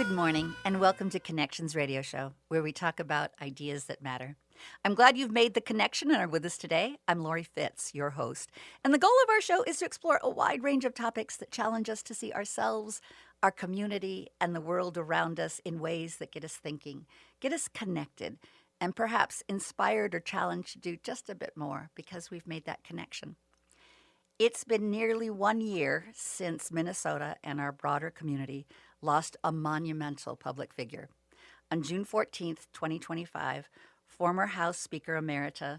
Good morning, and welcome to Connections Radio Show, where we talk about ideas that matter. I'm glad you've made the connection and are with us today. I'm Laurie Fitz, your host. And the goal of our show is to explore a wide range of topics that challenge us to see ourselves, our community, and the world around us in ways that get us thinking, get us connected, and perhaps inspired or challenged to do just a bit more because we've made that connection. It's been nearly 1 year since Minnesota and our broader community lost a monumental public figure. On June 14th, 2025, former House Speaker Emerita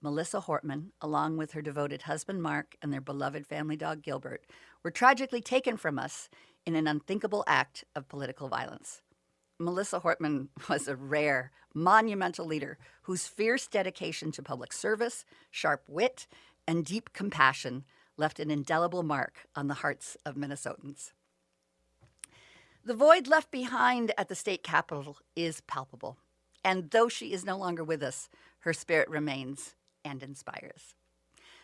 Melissa Hortman, along with her devoted husband Mark and their beloved family dog Gilbert, were tragically taken from us in an unthinkable act of political violence. Melissa Hortman was a rare, monumental leader whose fierce dedication to public service, sharp wit, and deep compassion left an indelible mark on the hearts of Minnesotans. The void left behind at the state capitol is palpable, and though she is no longer with us, her spirit remains and inspires.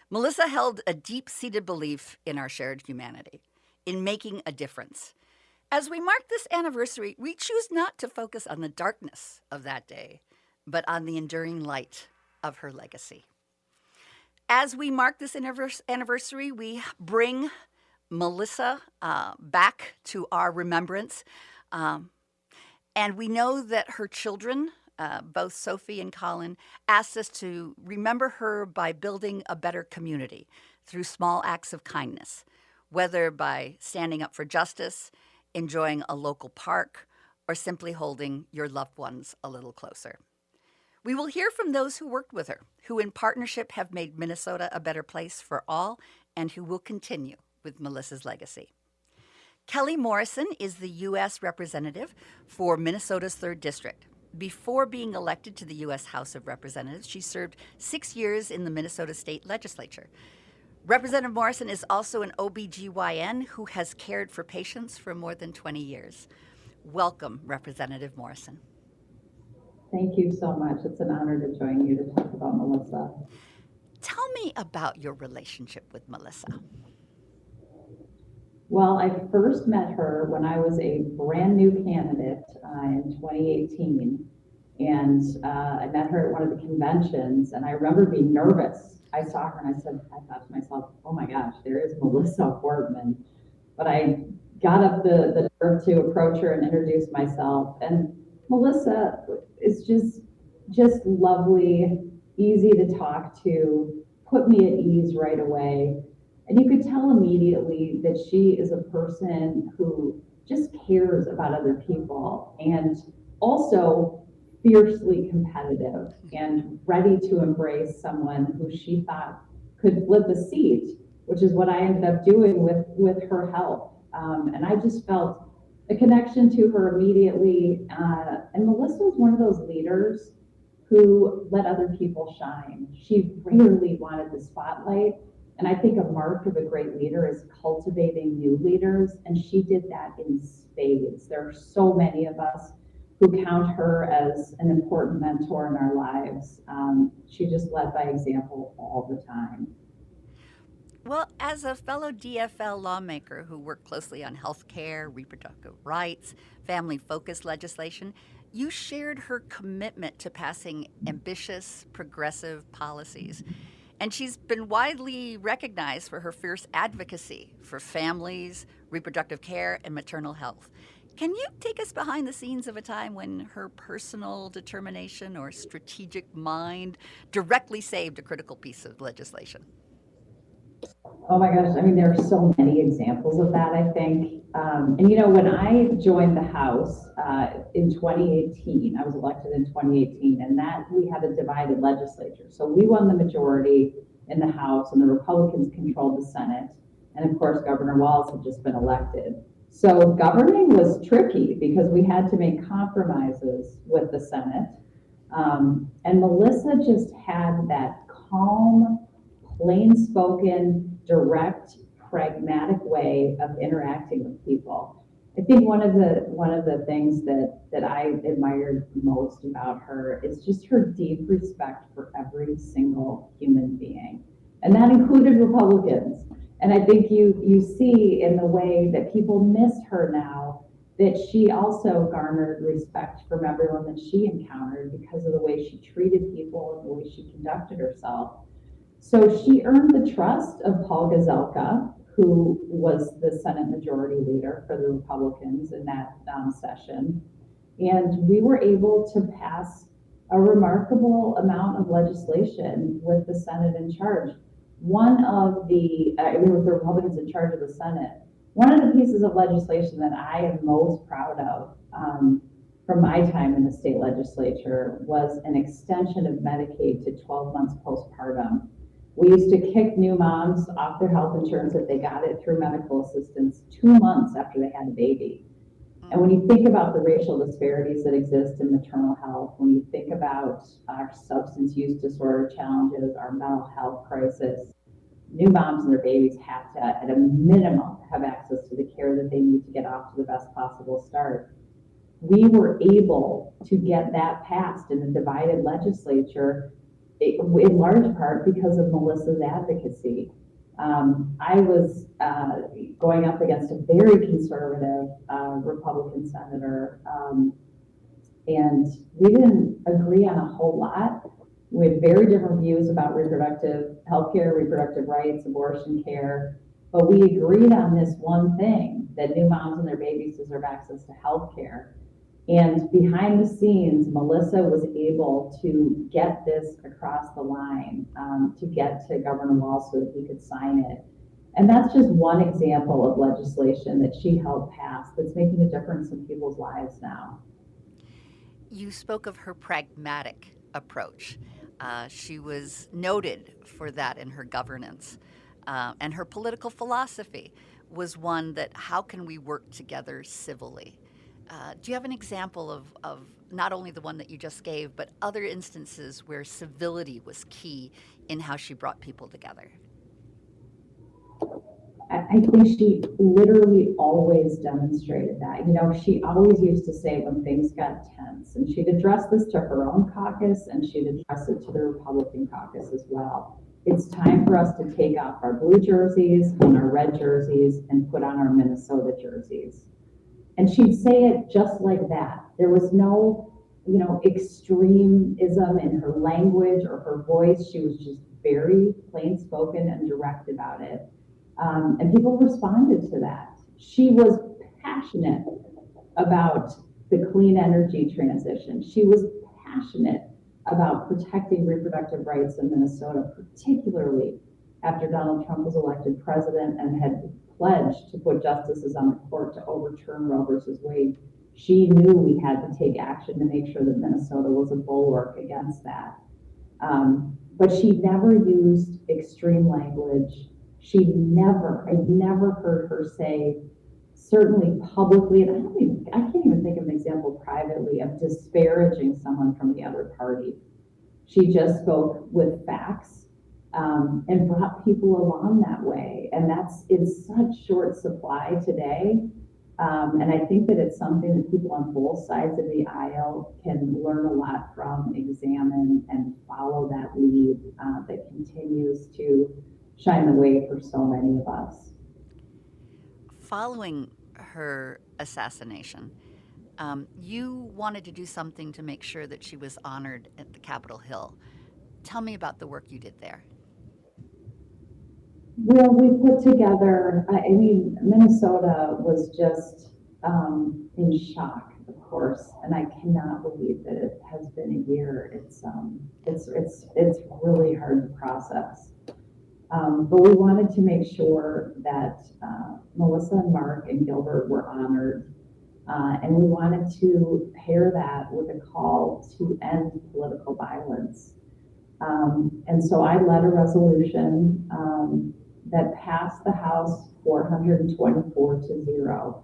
Melissa held a deep-seated belief in our shared humanity, in making a difference. As we mark this anniversary, we choose not to focus on the darkness of that day, but on the enduring light of her legacy. As we mark this anniversary, we bring Melissa back to our remembrance. And we know that her children, both Sophie and Colin, asked us to remember her by building a better community through small acts of kindness, whether by standing up for justice, enjoying a local park, or simply holding your loved ones a little closer. We will hear from those who worked with her, who in partnership have made Minnesota a better place for all, and who will continue with Melissa's legacy. Kelly Morrison is the US Representative for Minnesota's 3rd District. Before being elected to the US House of Representatives, she served 6 years in the Minnesota State Legislature. Representative Morrison is also an OBGYN who has cared for patients for more than 20 years. Welcome, Representative Morrison. Thank you so much. It's an honor to join you to talk about Melissa. Tell me about your relationship with Melissa. Well, I first met her when I was a brand new candidate in 2018. And I met her at one of the conventions, and I remember being nervous. I saw her and I thought to myself, oh my gosh, there is Melissa Hortman. But I got up the nerve to approach her and introduce myself. And Melissa is just lovely, easy to talk to, put me at ease right away. And you could tell immediately that she is a person who just cares about other people and also fiercely competitive and ready to embrace someone who she thought could flip a seat, which is what I ended up doing with her help. And I just felt a connection to her immediately. And Melissa was one of those leaders who let other people shine. She rarely wanted the spotlight. And I think a mark of a great leader is cultivating new leaders. And she did that in spades. There are so many of us who count her as an important mentor in our lives. She just led by example all the time. Well, as a fellow DFL lawmaker who worked closely on health care, reproductive rights, family-focused legislation, you shared her commitment to passing ambitious, progressive policies. And she's been widely recognized for her fierce advocacy for families, reproductive care, and maternal health. Can you take us behind the scenes of a time when her personal determination or strategic mind directly saved a critical piece of legislation? Oh my gosh, I mean, there are so many examples of that, I think. And you know, when I joined the House in 2018, I was elected in 2018, and that we had a divided legislature. So we won the majority in the House, and the Republicans controlled the Senate. And of course, Governor Walz had just been elected. So governing was tricky because we had to make compromises with the Senate. And Melissa just had that calm, plain-spoken, direct, pragmatic way of interacting with people. I think one of the things that I admired most about her is just her deep respect for every single human being, and that included Republicans. And I think you see in the way that people miss her now that she also garnered respect from everyone that she encountered because of the way she treated people and the way she conducted herself. So she earned the trust of Paul Gazelka, who was the Senate Majority Leader for the Republicans in that session. And we were able to pass a remarkable amount of legislation with the Senate in charge. With the Republicans in charge of the Senate. One of the pieces of legislation that I am most proud of from my time in the state legislature was an extension of Medicaid to 12 months postpartum. We used to kick new moms off their health insurance if they got it through medical assistance 2 months after they had a baby. And when you think about the racial disparities that exist in maternal health, when you think about our substance use disorder challenges, our mental health crisis, new moms and their babies have to, at a minimum, have access to the care that they need to get off to the best possible start. We were able to get that passed in a divided legislature, in large part because of Melissa's advocacy. I was going up against a very conservative Republican senator, and we didn't agree on a whole lot. We had very different views about reproductive health care, reproductive rights, abortion care, but we agreed on this one thing, that new moms and their babies deserve access to health care. And behind the scenes, Melissa was able to get this across the line, to get to Governor Walz so that he could sign it. And that's just one example of legislation that she helped pass that's making a difference in people's lives now. You spoke of her pragmatic approach. She was noted for that in her governance. And her political philosophy was one that, how can we work together civilly? Do you have an example of not only the one that you just gave, but other instances where civility was key in how she brought people together? I think she literally always demonstrated that. You know, she always used to say when things got tense, and she'd address this to her own caucus and she'd address it to the Republican caucus as well. It's time for us to take off our blue jerseys and our red jerseys and put on our Minnesota jerseys. And she'd say it just like that. There was no, extremism in her language or her voice. She was just very plain spoken and direct about it. And people responded to that. She was passionate about the clean energy transition. She was passionate about protecting reproductive rights in Minnesota, particularly after Donald Trump was elected president and had pledged to put justices on the court to overturn Roe versus Wade. She knew we had to take action to make sure that Minnesota was a bulwark against that. But she never used extreme language. I never heard her say, certainly publicly, and I can't even think of an example privately of disparaging someone from the other party. She just spoke with facts and brought people along that way. And that's in such short supply today. And I think that it's something that people on both sides of the aisle can learn a lot from, examine, and follow that lead that continues to shine the way for so many of us. Following her assassination, you wanted to do something to make sure that she was honored at the Capitol Hill. Tell me about the work you did there. Well, we put together, Minnesota was just in shock, of course, and I cannot believe that it has been a year. It's really hard to process. But we wanted to make sure that Melissa and Mark and Gilbert were honored. And we wanted to pair that with a call to end political violence. And so I led a resolution that passed the House 424-0.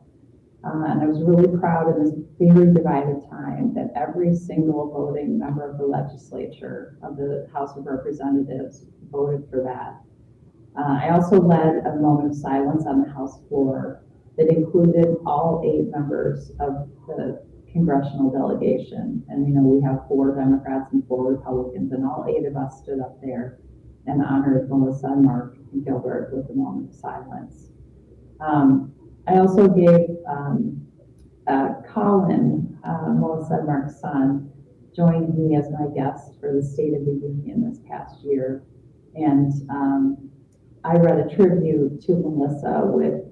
And I was really proud in this very divided time that every single voting member of the legislature of the House of Representatives voted for that. I also led a moment of silence on the House floor that included all 8 members of the congressional delegation. And, we have 4 Democrats and 4 Republicans, and all 8 of us stood up there and honored Melissa and Mark and Gilbert with a moment of silence. I also gave Colin, Melissa and Mark's son, joined me as my guest for the State of the Union this past year. And I read a tribute to Melissa with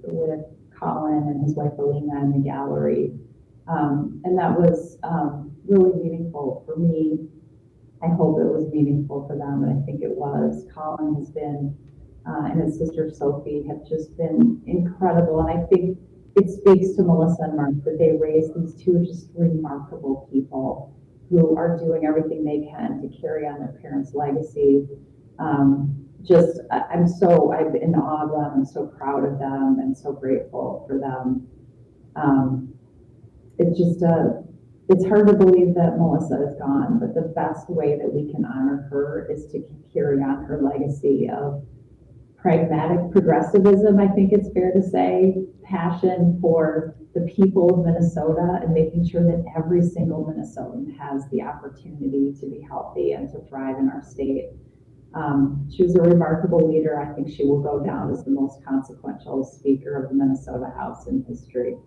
Colin and his wife Alina in the gallery. And that was really meaningful for me. I hope it was meaningful for them, and I think it was. Colin has been, and his sister Sophie have just been incredible. And I think it speaks to Melissa and Mark that they raised these two just remarkable people who are doing everything they can to carry on their parents' legacy. I'm in awe of them. I'm so proud of them and so grateful for them. It's hard to believe that Melissa is gone, but the best way that we can honor her is to carry on her legacy of pragmatic progressivism, I think it's fair to say, passion for the people of Minnesota and making sure that every single Minnesotan has the opportunity to be healthy and to thrive in our state. She was a remarkable leader. I think she will go down as the most consequential speaker of the Minnesota House in history.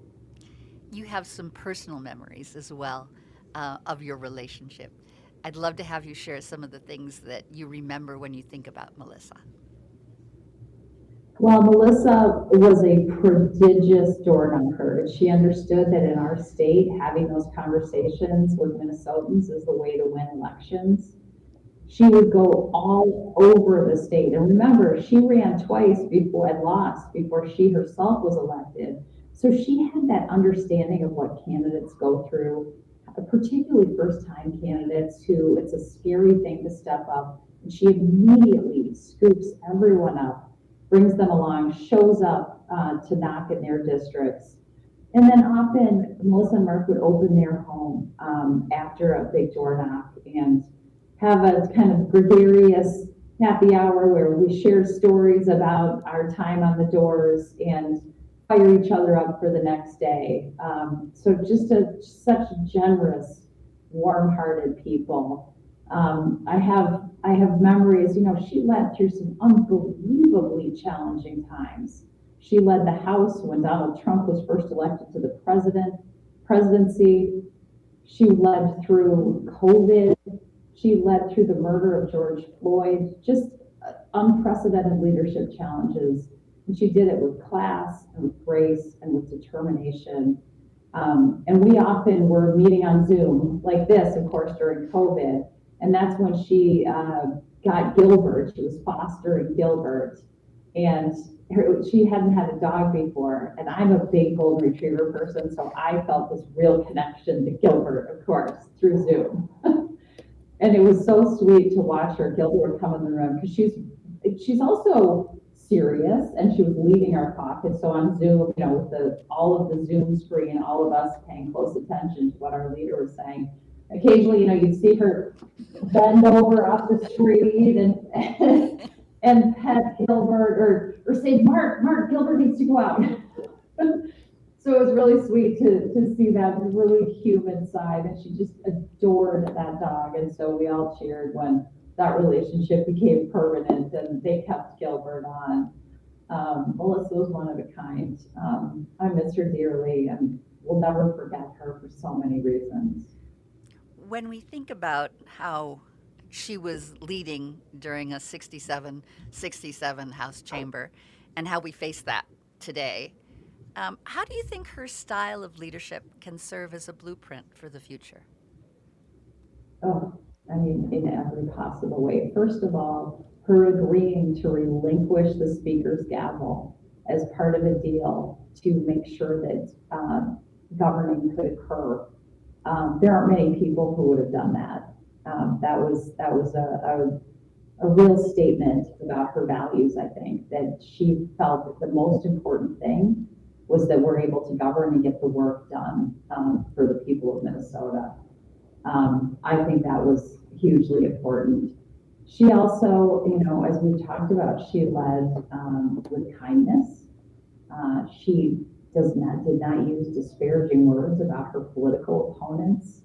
You have some personal memories as well of your relationship. I'd love to have you share some of the things that you remember when you think about Melissa. Well, Melissa was a prodigious door knocker. She understood that in our state, having those conversations with Minnesotans is the way to win elections. She would go all over the state. And remember, she ran twice and lost before she herself was elected. So she had that understanding of what candidates go through, particularly first-time candidates who it's a scary thing to step up. And she immediately scoops everyone up, brings them along, shows up to knock in their districts. And then often Melissa and Mark would open their home after a big door knock and have a kind of gregarious happy hour where we share stories about our time on the doors and fire each other up for the next day. So just such generous, warm-hearted people. I have memories, she led through some unbelievably challenging times. She led the House when Donald Trump was first elected to the presidency. She led through COVID. She led through the murder of George Floyd, just unprecedented leadership challenges. And she did it with class and with grace and with determination. And we often were meeting on Zoom like this, of course, during COVID. And that's when she got Gilbert. She was fostering Gilbert. And she hadn't had a dog before. And I'm a big golden retriever person, so I felt this real connection to Gilbert, of course, through Zoom. And it was so sweet to watch her. Gilbert would come in the room because she's also serious, and she was leading our caucus. So on Zoom, with all of the Zoom screen, all of us paying close attention to what our leader was saying. Occasionally, you'd see her bend over off the street and pet Gilbert or say, Mark, Gilbert needs to go out. So it was really sweet to see that really human side, and she just adored that dog. And so we all cheered when that relationship became permanent and they kept Gilbert on. Melissa was one of a kind. I miss her dearly and will never forget her for so many reasons. When we think about how she was leading during a 67 House chamber and how we face that today, how do you think her style of leadership can serve as a blueprint for the future? In every possible way. First of all, her agreeing to relinquish the speaker's gavel as part of a deal to make sure that governing could occur. There aren't many people who would have done that. That was a real statement about her values, I think, that she felt that the most important thing was that we're able to govern and get the work done for the people of Minnesota. I think that was hugely important. She also, as we've talked about, she led with kindness. She did not use disparaging words about her political opponents.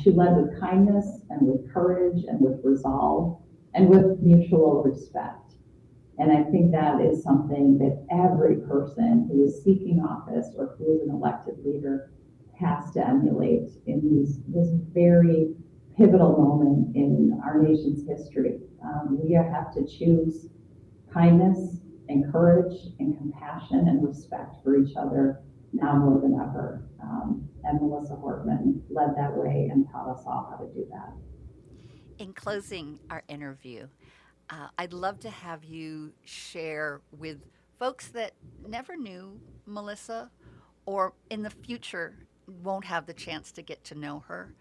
She led with kindness and with courage and with resolve and with mutual respect. And I think that is something that every person who is seeking office or who is an elected leader has to emulate in this very pivotal moment in our nation's history. We have to choose kindness and courage and compassion and respect for each other now more than ever. And Melissa Hortman led that way and taught us all how to do that. In closing our interview, I'd love to have you share with folks that never knew Melissa or in the future won't have the chance to get to know her.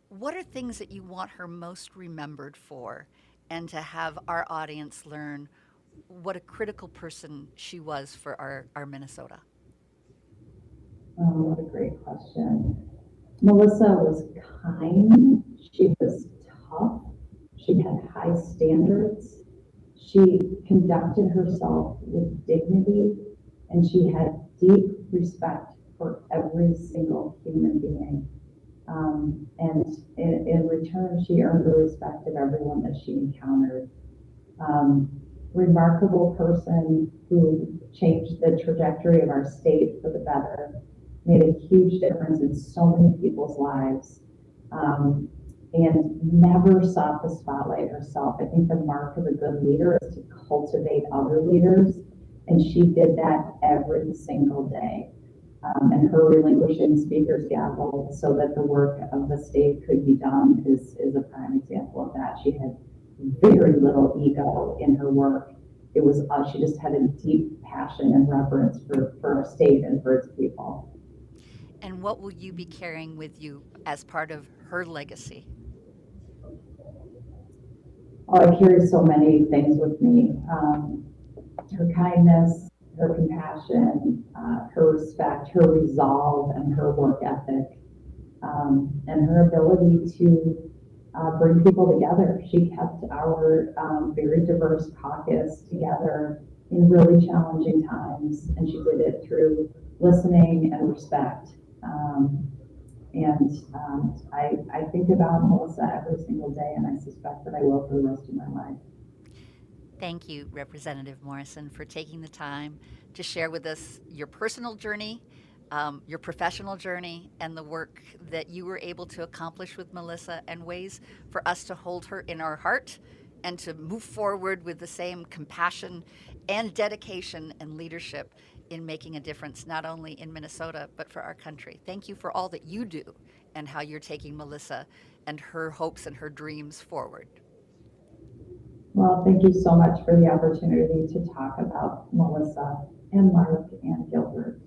What are things that you want her most remembered for, and to have our audience learn what a critical person she was for our Minnesota? Oh, what a great question. Melissa was kind. She was tough. She had high standards. She conducted herself with dignity, and she had deep respect for every single human being. And in return, she earned the respect of everyone that she encountered. Remarkable person who changed the trajectory of our state for the better, made a huge difference in so many people's lives, and never sought the spotlight herself. I think the mark of a good leader is to cultivate other leaders, and she did that every single day. And her relinquishing speaker's gavel so that the work of the state could be done is a prime example of that. She had very little ego in her work. It was she just had a deep passion and reverence for our state and for its people. And what will you be carrying with you as part of her legacy? Oh, I carry so many things with me. Her kindness, her compassion, her respect, her resolve, and her work ethic, and her ability to bring people together. She kept our very diverse caucus together in really challenging times, and she did it through listening and respect. I think about Melissa every single day, and I suspect that I will for the rest of my life. Thank you, Representative Morrison, for taking the time to share with us your personal journey, your professional journey, and the work that you were able to accomplish with Melissa, and ways for us to hold her in our heart and to move forward with the same compassion and dedication and leadership in making a difference, not only in Minnesota, but for our country. Thank you for all that you do and how you're taking Melissa and her hopes and her dreams forward. Well, thank you so much for the opportunity to talk about Melissa and Mark and Gilbert.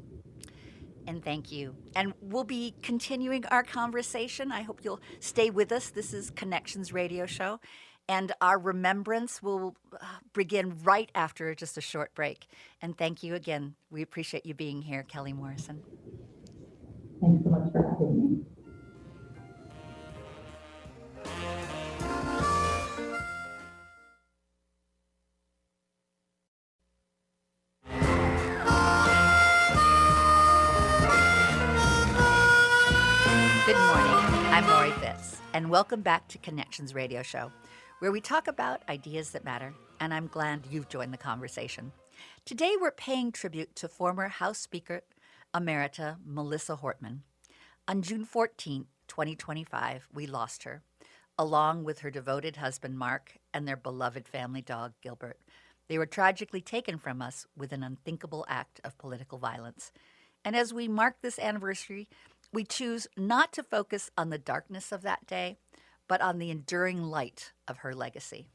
And thank you. And we'll be continuing our conversation. I hope you'll stay with us. This is Connections Radio Show, and our remembrance will begin right after just a short break. And thank you again. We appreciate you being here, Kelly Morrison. Thanks so much for having me. Good morning. I'm Laurie Fitz, and welcome back to Connections Radio Show, where we talk about ideas that matter, and I'm glad you've joined the conversation. Today, we're paying tribute to former House Speaker Emerita Melissa Hortman. On June 14, 2025, we lost her, along with her devoted husband, Mark, and their beloved family dog, Gilbert. They were tragically taken from us with an unthinkable act of political violence. And as we mark this anniversary, we choose not to focus on the darkness of that day, but on the enduring light of her legacy.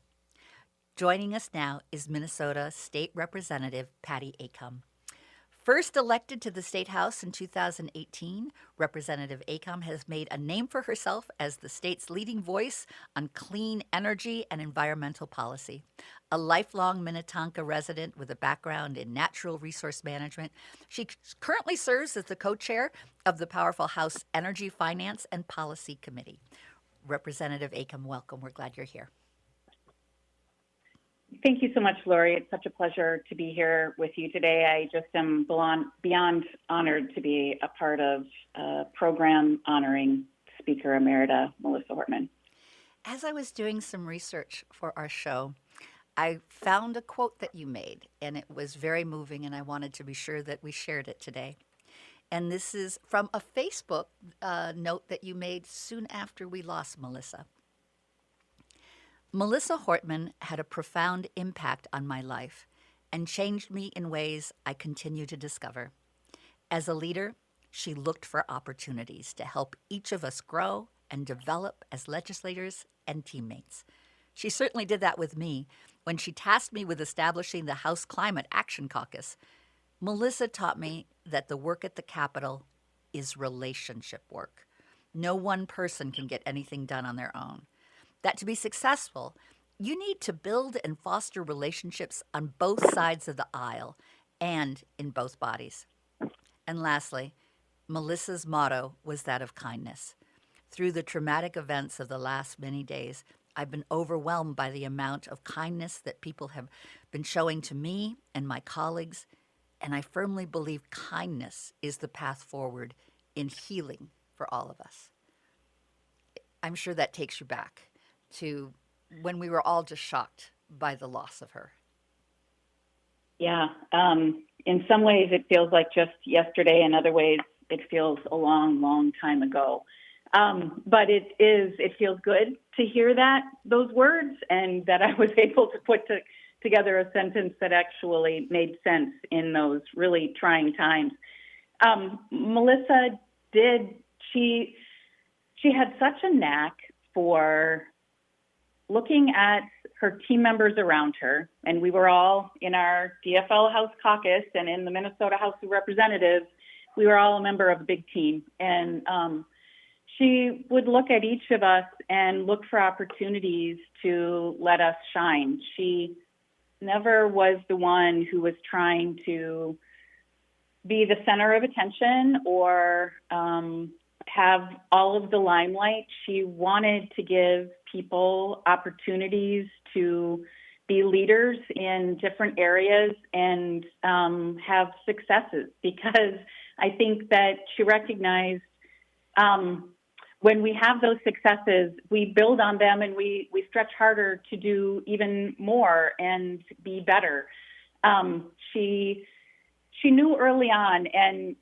Joining us now is Minnesota State Representative Patty Acomb. First elected to the State House in 2018, Representative Acomb has made a name for herself as the state's leading voice on clean energy and environmental policy. A lifelong Minnetonka resident with a background in natural resource management, she currently serves as the co-chair of the powerful House Energy, Finance, and Policy Committee. Representative Acomb, welcome. We're glad you're here. Thank you so much, Laurie. It's such a pleasure to be here with you today. I just am beyond honored to be a part of a program honoring Speaker Emerita Melissa Hortman. As I was doing some research for our show, I found a quote that you made, and it was very moving, and I wanted to be sure that we shared it today. And this is from a Facebook note that you made soon after we lost Melissa. Melissa Hortman had a profound impact on my life and changed me in ways I continue to discover. As a leader, she looked for opportunities to help each of us grow and develop as legislators and teammates. She certainly did that with me when she tasked me with establishing the House Climate Action Caucus. Melissa taught me that the work at the Capitol is relationship work. No one person can get anything done on their own. That to be successful, you need to build and foster relationships on both sides of the aisle and in both bodies. And lastly, Melissa's motto was that of kindness. Through the traumatic events of the last many days, I've been overwhelmed by the amount of kindness that people have been showing to me and my colleagues, and I firmly believe kindness is the path forward in healing for all of us. I'm sure that takes you back to when we were all just shocked by the loss of her. Yeah. In some ways, it feels like just yesterday. In other ways, it feels a long, long time ago. But it feels good to hear those words, and that I was able to put together a sentence that actually made sense in those really trying times. Melissa she had such a knack for looking at her team members around her, and we were all in our DFL House Caucus and in the Minnesota House of Representatives. We were all a member of a big team, and she would look at each of us and look for opportunities to let us shine. She never was the one who was trying to be the center of attention or have all of the limelight. She wanted to give people opportunities to be leaders in different areas and have successes, because I think that she recognized when we have those successes, we build on them and we stretch harder to do even more and be better. She knew early on, and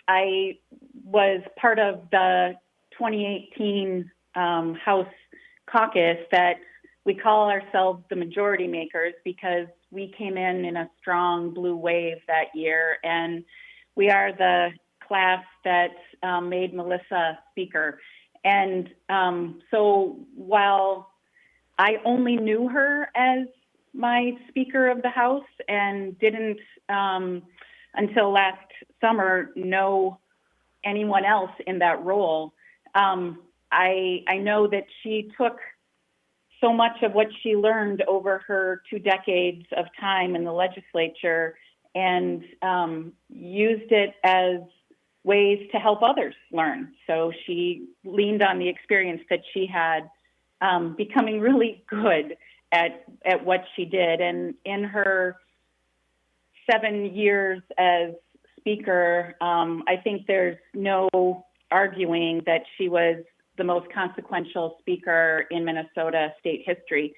I was part of the 2018 House Caucus, that we call ourselves the majority makers because we came in a strong blue wave that year, and we are the class that made Melissa Speaker. And so while I only knew her as my Speaker of the House and didn't until last summer know anyone else in that role, I know that she took so much of what she learned over her 2 decades of time in the legislature and used it as ways to help others learn. So she leaned on the experience that she had, becoming really good at what she did. And in her 7 years as Speaker, I think there's no arguing that she was the most consequential Speaker in Minnesota state history.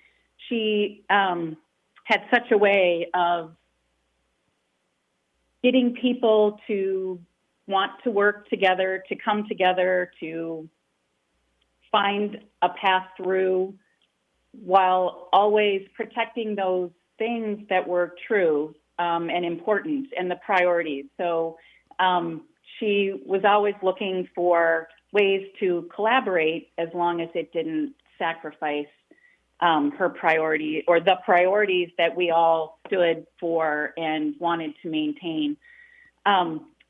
She had such a way of getting people to want to work together, to come together, to find a path through, while always protecting those things that were true and important and the priorities. So she was always looking for ways to collaborate as long as it didn't sacrifice her priority or the priorities that we all stood for and wanted to maintain.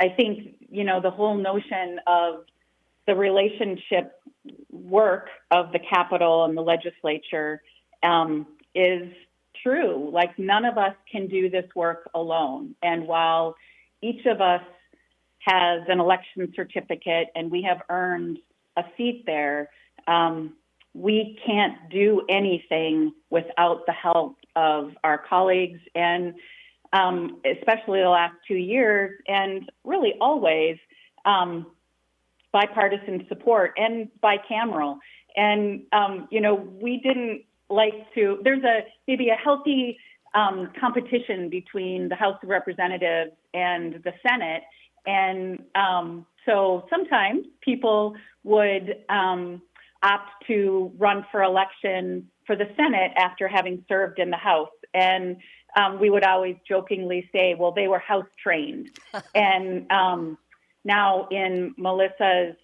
I think, the whole notion of the relationship work of the Capitol and the legislature is true. Like, none of us can do this work alone. And while each of us has an election certificate and we have earned a seat there, we can't do anything without the help of our colleagues, and especially the last 2 years, and really always bipartisan support and bicameral. And, we didn't there's maybe a healthy competition between the House of Representatives and the Senate. And so sometimes people would opt to run for election for the Senate after having served in the House. And we would always jokingly say, well, they were House trained. And now in Melissa's,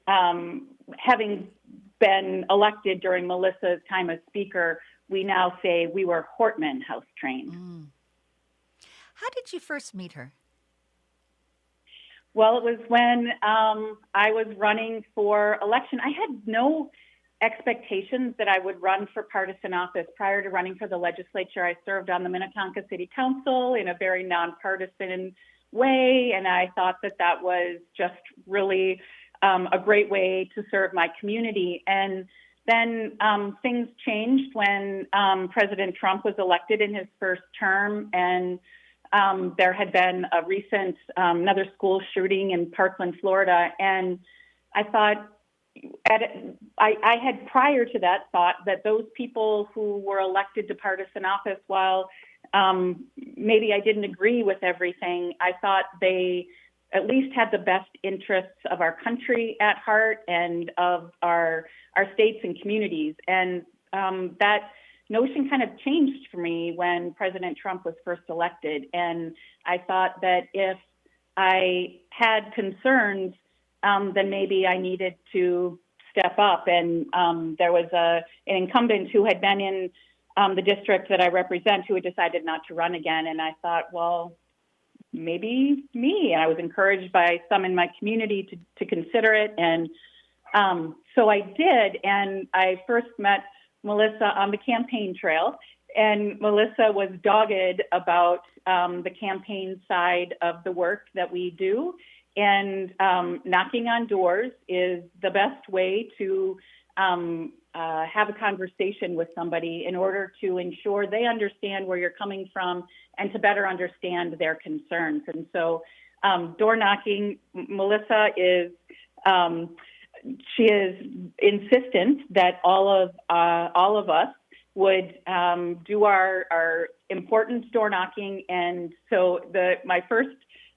having been elected during Melissa's time as Speaker, we now say we were Hortman House trained. How did you first meet her? Well, it was when I was running for election. I had no expectations that I would run for partisan office. Prior to running for the legislature, I served on the Minnetonka City Council in a very nonpartisan way, and I thought that was just really a great way to serve my community. And then things changed when President Trump was elected in his first term, and there had been a recent another school shooting in Parkland, Florida, and I thought I had prior to that thought that those people who were elected to partisan office, while maybe I didn't agree with everything, I thought they at least had the best interests of our country at heart and of our states and communities. And that notion kind of changed for me when President Trump was first elected. And I thought that if I had concerns, then maybe I needed to step up. And there was an incumbent who had been in the district that I represent who had decided not to run again. And I thought, well, maybe me. And I was encouraged by some in my community to consider it. And so I did. And I first met Melissa on the campaign trail. And Melissa was dogged about the campaign side of the work that we do. And knocking on doors is the best way to have a conversation with somebody in order to ensure they understand where you're coming from and to better understand their concerns. And so door knocking, Melissa is, she is insistent that all of us would do our important door knocking. And so my first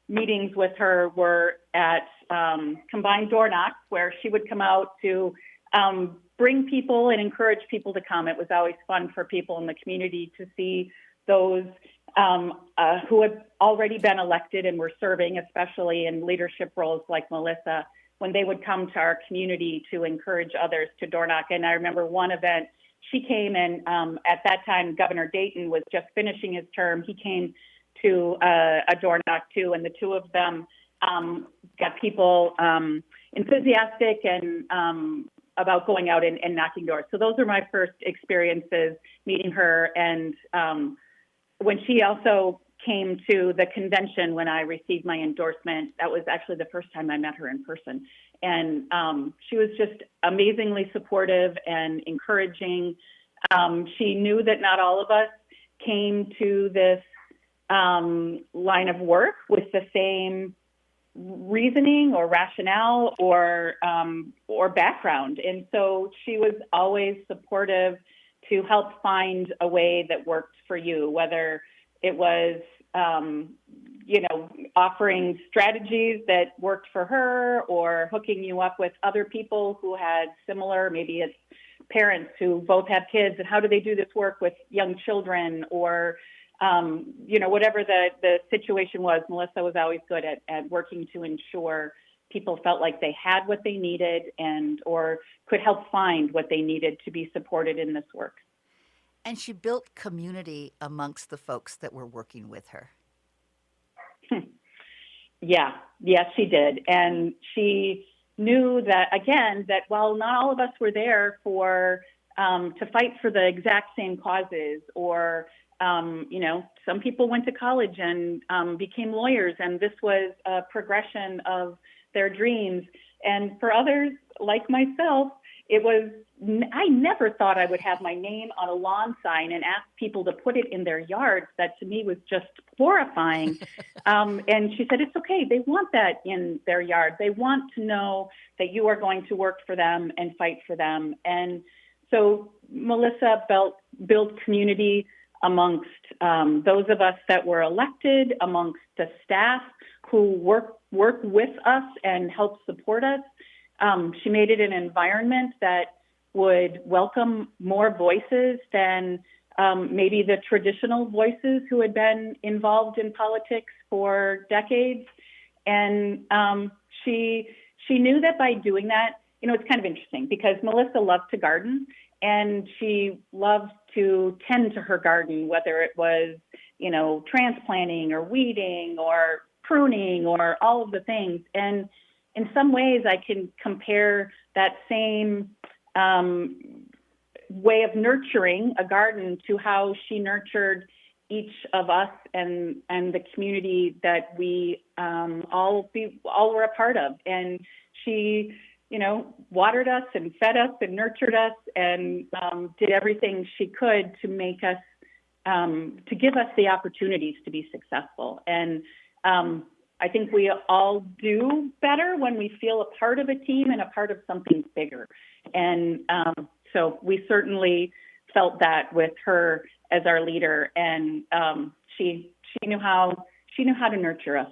meetings with her were at combined door knocks, where she would come out to bring people and encourage people to come. It was always fun for people in the community to see those who had already been elected and were serving, especially in leadership roles like Melissa, when they would come to our community to encourage others to door knock. And I remember one event, she came and at that time, Governor Dayton was just finishing his term. He came to a door knock too, and the two of them got people enthusiastic and about going out and knocking doors. So those are my first experiences meeting her. And when she also came to the convention when I received my endorsement, that was actually the first time I met her in person. And she was just amazingly supportive and encouraging. She knew that not all of us came to this line of work with the same reasoning or rationale or background. And so she was always supportive to help find a way that worked for you, whether it was, offering strategies that worked for her or hooking you up with other people who had similar, maybe it's parents who both have kids and how do they do this work with young children or whatever the situation was. Melissa was always good at working to ensure people felt like they had what they needed or could help find what they needed to be supported in this work. And she built community amongst the folks that were working with her. Yeah, yes, she did. And she knew that, again, that while not all of us were there to fight for the exact same causes or some people went to college and became lawyers, and this was a progression of their dreams. And for others, like myself, I never thought I would have my name on a lawn sign and ask people to put it in their yards. That to me was just horrifying. And she said, it's okay. They want that in their yard. They want to know that you are going to work for them and fight for them. And So Melissa built community amongst those of us that were elected, amongst the staff who work with us and help support us. She made it an environment that would welcome more voices than maybe the traditional voices who had been involved in politics for decades. And she knew that by doing that, it's kind of interesting because Melissa loved to garden and she loved to tend to her garden, whether it was, transplanting or weeding or pruning or all of the things. And in some ways I can compare that same way of nurturing a garden to how she nurtured each of us and the community that we all were a part of. And she, watered us and fed us and nurtured us and did everything she could to make us, to give us the opportunities to be successful. And I think we all do better when we feel a part of a team and a part of something bigger. And so we certainly felt that with her as our leader, and she knew how to nurture us.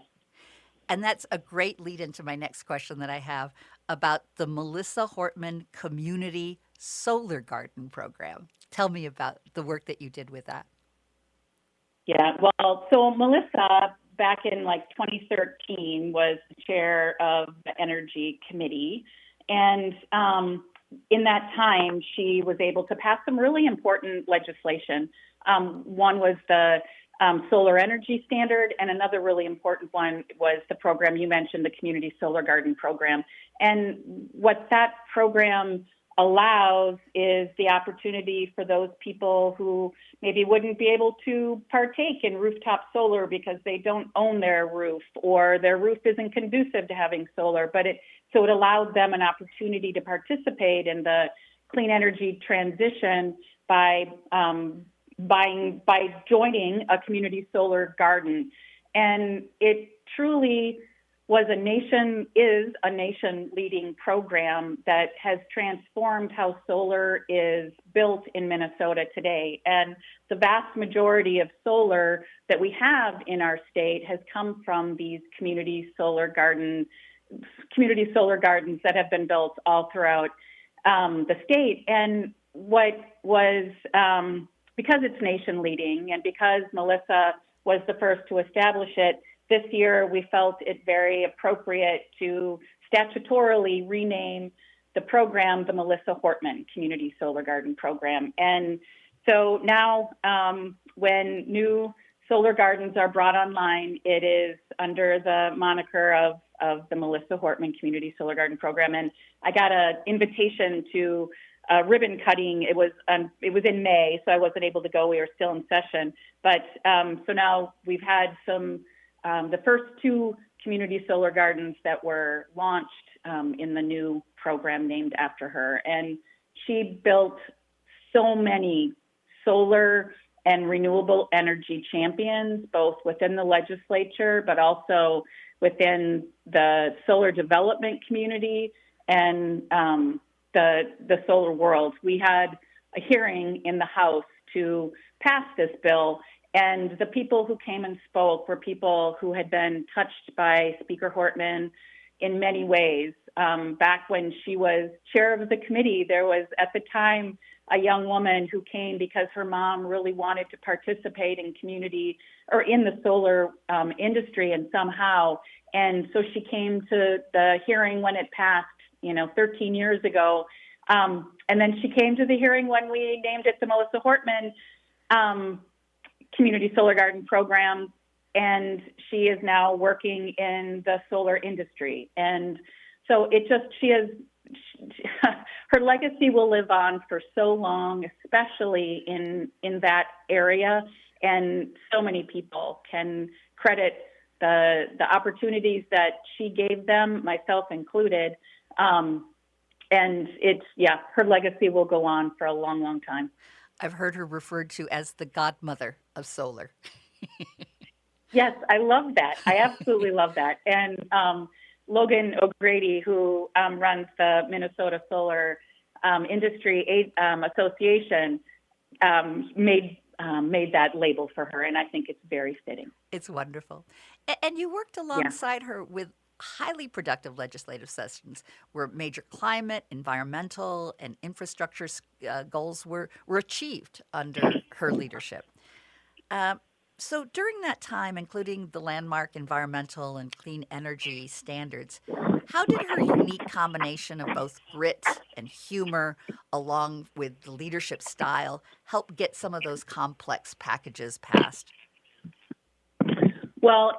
And that's a great lead into my next question that I have about the Melissa Hortman Community Solar Garden Program. Tell me about the work that you did with that. Yeah, well, so Melissa, back in 2013, was the chair of the Energy Committee. And in that time, she was able to pass some really important legislation. One was the solar energy standard, and another really important one was the program you mentioned, the Community Solar Garden Program. And what that program allows is the opportunity for those people who maybe wouldn't be able to partake in rooftop solar because they don't own their roof or their roof isn't conducive to having solar, so it allows them an opportunity to participate in the clean energy transition by joining a community solar garden. And it truly is a nation leading program that has transformed how solar is built in Minnesota today. And the vast majority of solar that we have in our state has come from these community solar gardens that have been built all throughout the state. And what was, because it's nation leading and because Melissa was the first to establish it, this year we felt it very appropriate to statutorily rename the program the Melissa Hortman Community Solar Garden Program. And so now when new solar gardens are brought online, it is under the moniker of the Melissa Hortman Community Solar Garden Program. And I got an invitation to ribbon cutting. It was in May, so I wasn't able to go. We were still in session. But so now we've had the first two community solar gardens that were launched in the new program named after her. And she built so many solar and renewable energy champions, both within the legislature, but also within the solar development community and the solar world. We had a hearing in the House to pass this bill, and the people who came and spoke were people who had been touched by Speaker Hortman in many ways. Back when she was chair of the committee, there was at the time a young woman who came because her mom really wanted to participate in community or in the solar industry and somehow. And so she came to the hearing when it passed, 13 years ago. And then she came to the hearing when we named it the Melissa Hortman Community Solar Garden Program. And she is now working in the solar industry. And so her legacy will live on for so long, especially in that area. And so many people can credit the opportunities that she gave them, myself included. And her legacy will go on for a long, long time. I've heard her referred to as the godmother of solar. Yes, I love that. I absolutely love that. And Logan O'Grady, who runs the Minnesota Solar Industry Association made that label for her, and I think it's very fitting. It's wonderful. And you worked alongside her with highly productive legislative sessions where major climate, environmental, and infrastructure goals were achieved under her leadership. So during that time, including the landmark environmental and clean energy standards, how did her unique combination of both grit and humor, along with the leadership style, help get some of those complex packages passed? Well,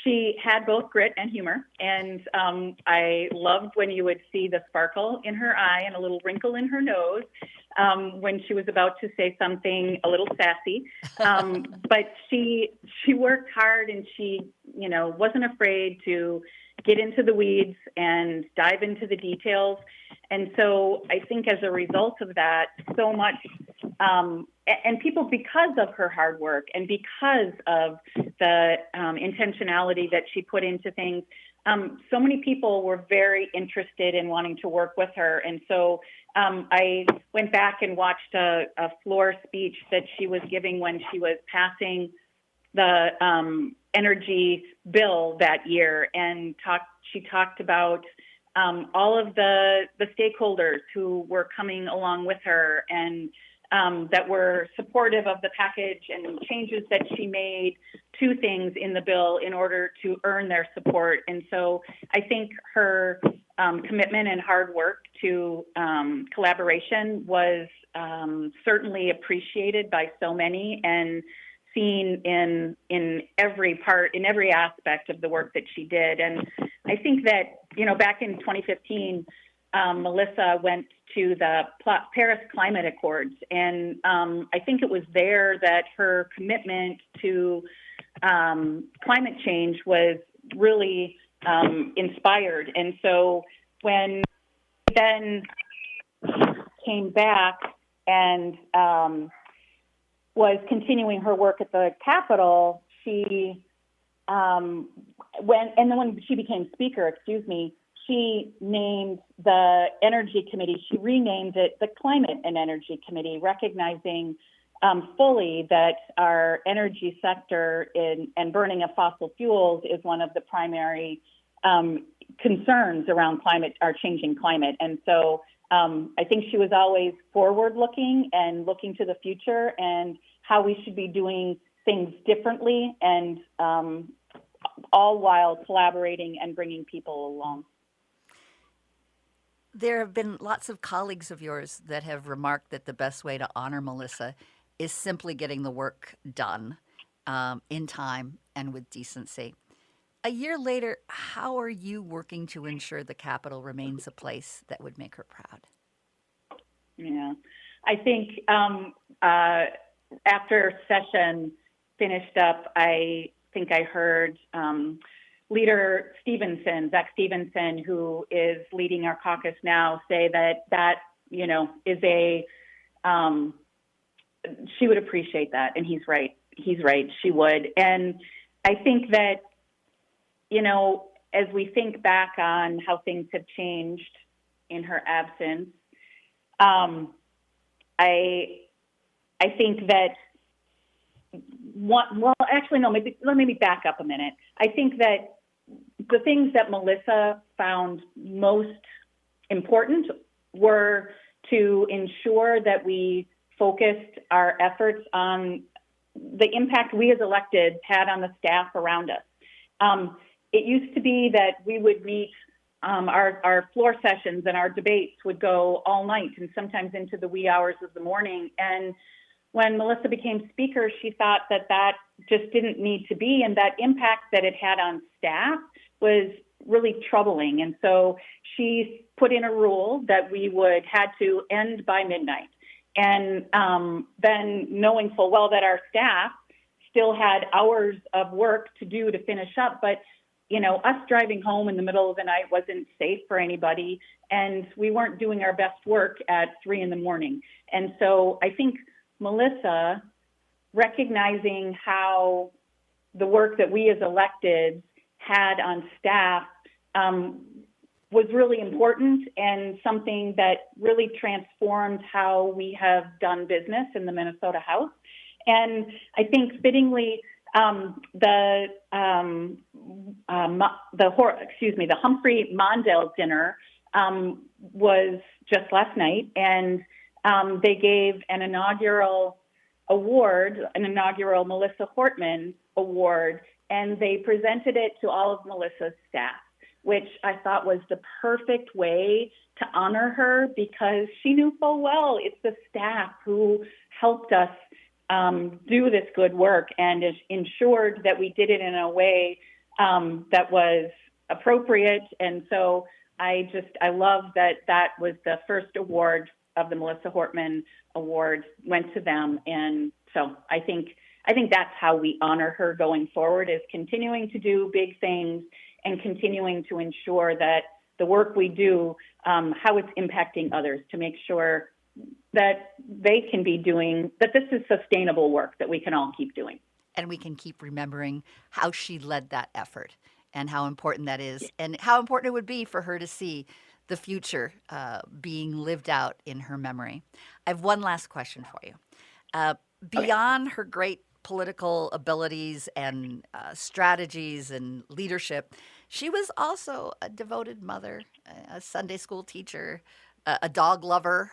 she had both grit and humor, and I loved when you would see the sparkle in her eye and a little wrinkle in her nose when she was about to say something a little sassy. But she worked hard, and she, wasn't afraid to get into the weeds and dive into the details. And so I think as a result of that, so much, and people, because of her hard work and because of the intentionality that she put into things, so many people were very interested in wanting to work with her. And so I went back and watched a floor speech that she was giving when she was passing the energy bill that year, and she talked about all of the stakeholders who were coming along with her and that were supportive of the package and changes that she made to things in the bill in order to earn their support. And so I think her commitment and hard work to collaboration was certainly appreciated by so many and seen in every aspect of the work that she did. And I think that, back in 2015, Melissa went to the Paris Climate Accords, and I think it was there that her commitment to climate change was really inspired. And so when she then came back and was continuing her work at the Capitol, she when she became speaker, she named the Energy Committee, she renamed it the Climate and Energy Committee, recognizing fully that our energy sector and burning of fossil fuels is one of the primary concerns around our changing climate. And so I think she was always forward-looking and looking to the future and how we should be doing things differently, and all while collaborating and bringing people along. There have been lots of colleagues of yours that have remarked that the best way to honor Melissa is simply getting the work done in time and with decency. A year later, how are you working to ensure the Capitol remains a place that would make her proud? Yeah, I think after session finished up, I think I heard Leader Zack Stephenson, who is leading our caucus now, say that is she would appreciate that. And he's right. She would. And I think that, as we think back on how things have changed in her absence, I think that let me back up a minute. I think that the things that Melissa found most important were to ensure that we focused our efforts on the impact we as elected had on the staff around us. It used to be that we would meet, our floor sessions and our debates would go all night and sometimes into the wee hours of the morning. And when Melissa became speaker, she thought that just didn't need to be, and that impact that it had on staff was really troubling. And so she put in a rule that we had to end by midnight. And then knowing full well that our staff still had hours of work to do to finish up, but us driving home in the middle of the night wasn't safe for anybody, and we weren't doing our best work at 3 a.m. And so I think Melissa, recognizing how the work that we as electeds had on staff, was really important and something that really transformed how we have done business in the Minnesota House. And I think fittingly, the Humphrey Mondale dinner was just last night, and they gave an inaugural award, an inaugural Melissa Hortman award, and they presented it to all of Melissa's staff, which I thought was the perfect way to honor her, because she knew full well it's the staff who helped us do this good work and ensured that we did it in a way that was appropriate. And so I love that was the first award of the Melissa Hortman Award went to them. And so I think that's how we honor her going forward, is continuing to do big things and continuing to ensure that the work we do, how it's impacting others, to make sure that they can be doing, that this is sustainable work that we can all keep doing. And we can keep remembering how she led that effort and how important that is, and how important it would be for her to see the future being lived out in her memory. I have one last question for you. Beyond her great political abilities and strategies and leadership, she was also a devoted mother, a Sunday school teacher, a dog lover.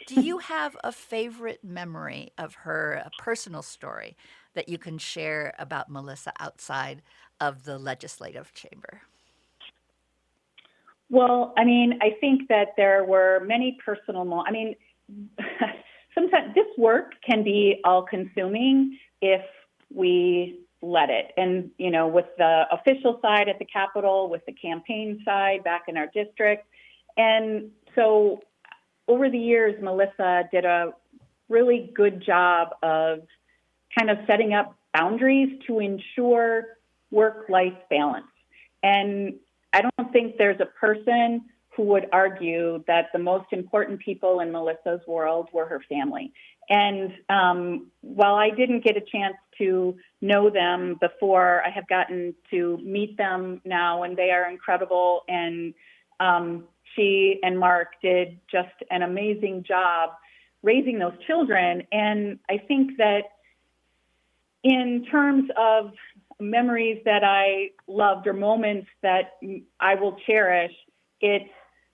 Do you have a favorite memory of her, a personal story that you can share about Melissa outside of the legislative chamber? Well, I mean, I think that there were many personal moments. I mean, sometimes this work can be all-consuming if we let it. And, you know, with the official side at the Capitol, with the campaign side back in our district. And so over the years, Melissa did a really good job of kind of setting up boundaries to ensure work-life balance. And I don't think there's a person who would argue that the most important people in Melissa's world were her family. And while I didn't get a chance to know them before, I have gotten to meet them now, and they are incredible. And she and Mark did just an amazing job raising those children. And I think that in terms of memories that I loved or moments that I will cherish, it's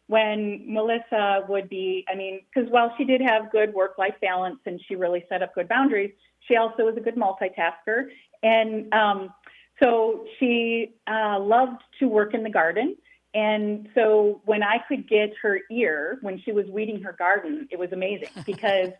when Melissa would be, I mean, because while she did have good work-life balance and she really set up good boundaries, she also was a good multitasker. And so she loved to work in the garden. And so when I could get her ear, when she was weeding her garden, it was amazing because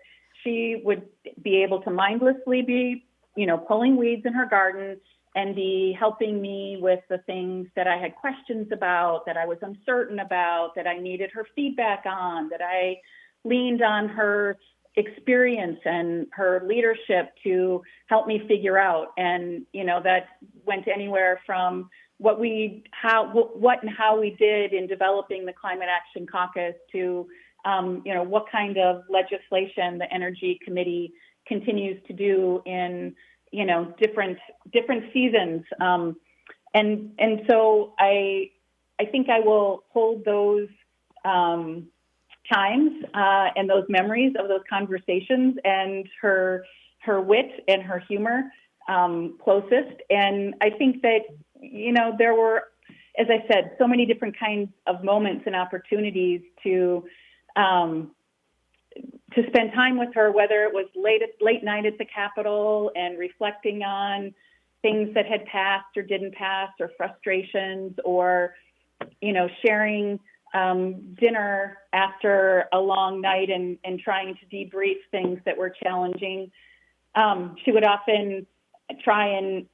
she would be able to mindlessly be, you know, pulling weeds in her garden and be helping me with the things that I had questions about, that I was uncertain about, that I needed her feedback on, that I leaned on her experience and her leadership to help me figure out. And, you know, that went anywhere from what and how we did in developing the Climate Action Caucus to, you know, what kind of legislation the Energy Committee continues to do in, you know, different seasons. And so I think I will hold those times and those memories of those conversations and her wit and her humor closest. And I think that, you know, there were, as I said, so many different kinds of moments and opportunities to spend time with her, whether it was late night at the Capitol and reflecting on things that had passed or didn't pass, or frustrations, or, you know, sharing dinner after a long night and trying to debrief things that were challenging. She would often try and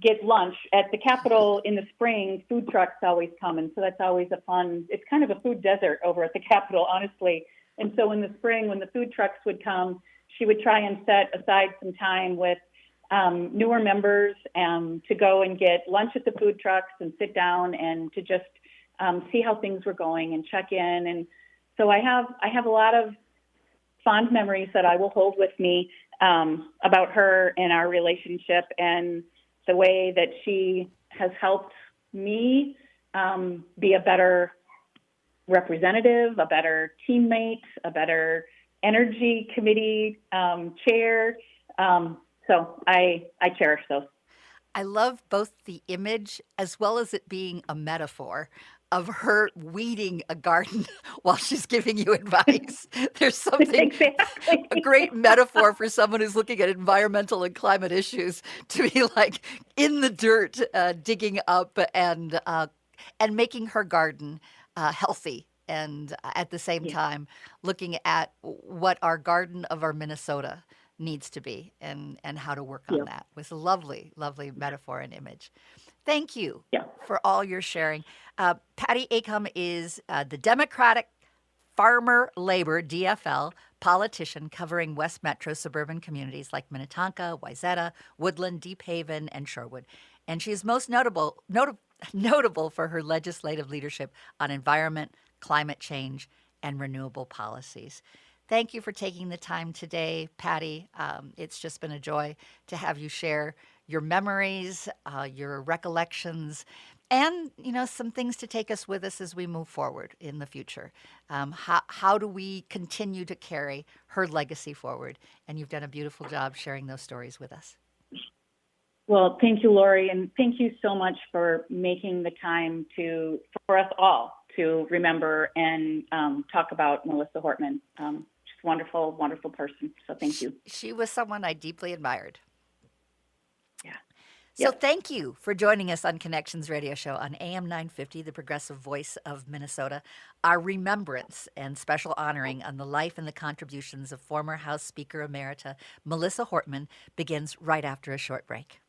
get lunch at the Capitol in the spring. Food trucks always come, and so that's always it's kind of a food desert over at the Capitol, honestly. And so in the spring, when the food trucks would come, she would try and set aside some time with newer members to go and get lunch at the food trucks and sit down and to just see how things were going and check in. And so I have a lot of fond memories that I will hold with me about her and our relationship and the way that she has helped me be a better representative, a better teammate, a better energy committee chair. So I cherish those. I love both the image as well as it being a metaphor of her weeding a garden while she's giving you advice. There's something, Exactly. a great metaphor for someone who's looking at environmental and climate issues to be like in the dirt, digging up and making her garden healthy. And at the same time, looking at what our garden of our Minnesota needs to be and how to work on that was a lovely, lovely metaphor and image. Thank you for all your sharing. Patty Acomb is the Democratic Farmer Labor, DFL, politician covering West Metro suburban communities like Minnetonka, Wayzata, Woodland, Deep Haven, and Shorewood. And she is most notable for her legislative leadership on environment, climate change, and renewable policies. Thank you for taking the time today, Patty. It's just been a joy to have you share your memories, your recollections, and some things to take us with us as we move forward in the future. How do we continue to carry her legacy forward? And you've done a beautiful job sharing those stories with us. Well, thank you, Laurie, and thank you so much for making the time for us all to remember and talk about Melissa Hortman. She's a wonderful, wonderful person. So thank you. She was someone I deeply admired. Yeah. So thank you for joining us on Connections Radio Show on AM 950, the progressive voice of Minnesota. Our remembrance and special honoring on the life and the contributions of former House Speaker Emerita Melissa Hortman begins right after a short break.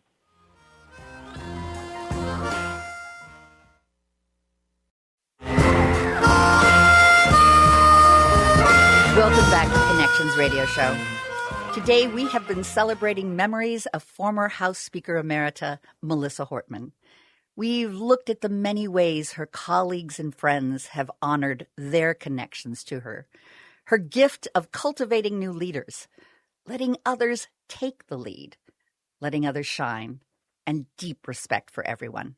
Welcome back to Connections Radio Show. Today we have been celebrating memories of former House Speaker Emerita Melissa Hortman. We've looked at the many ways her colleagues and friends have honored their connections to her. Her gift of cultivating new leaders, letting others take the lead, letting others shine, and deep respect for everyone.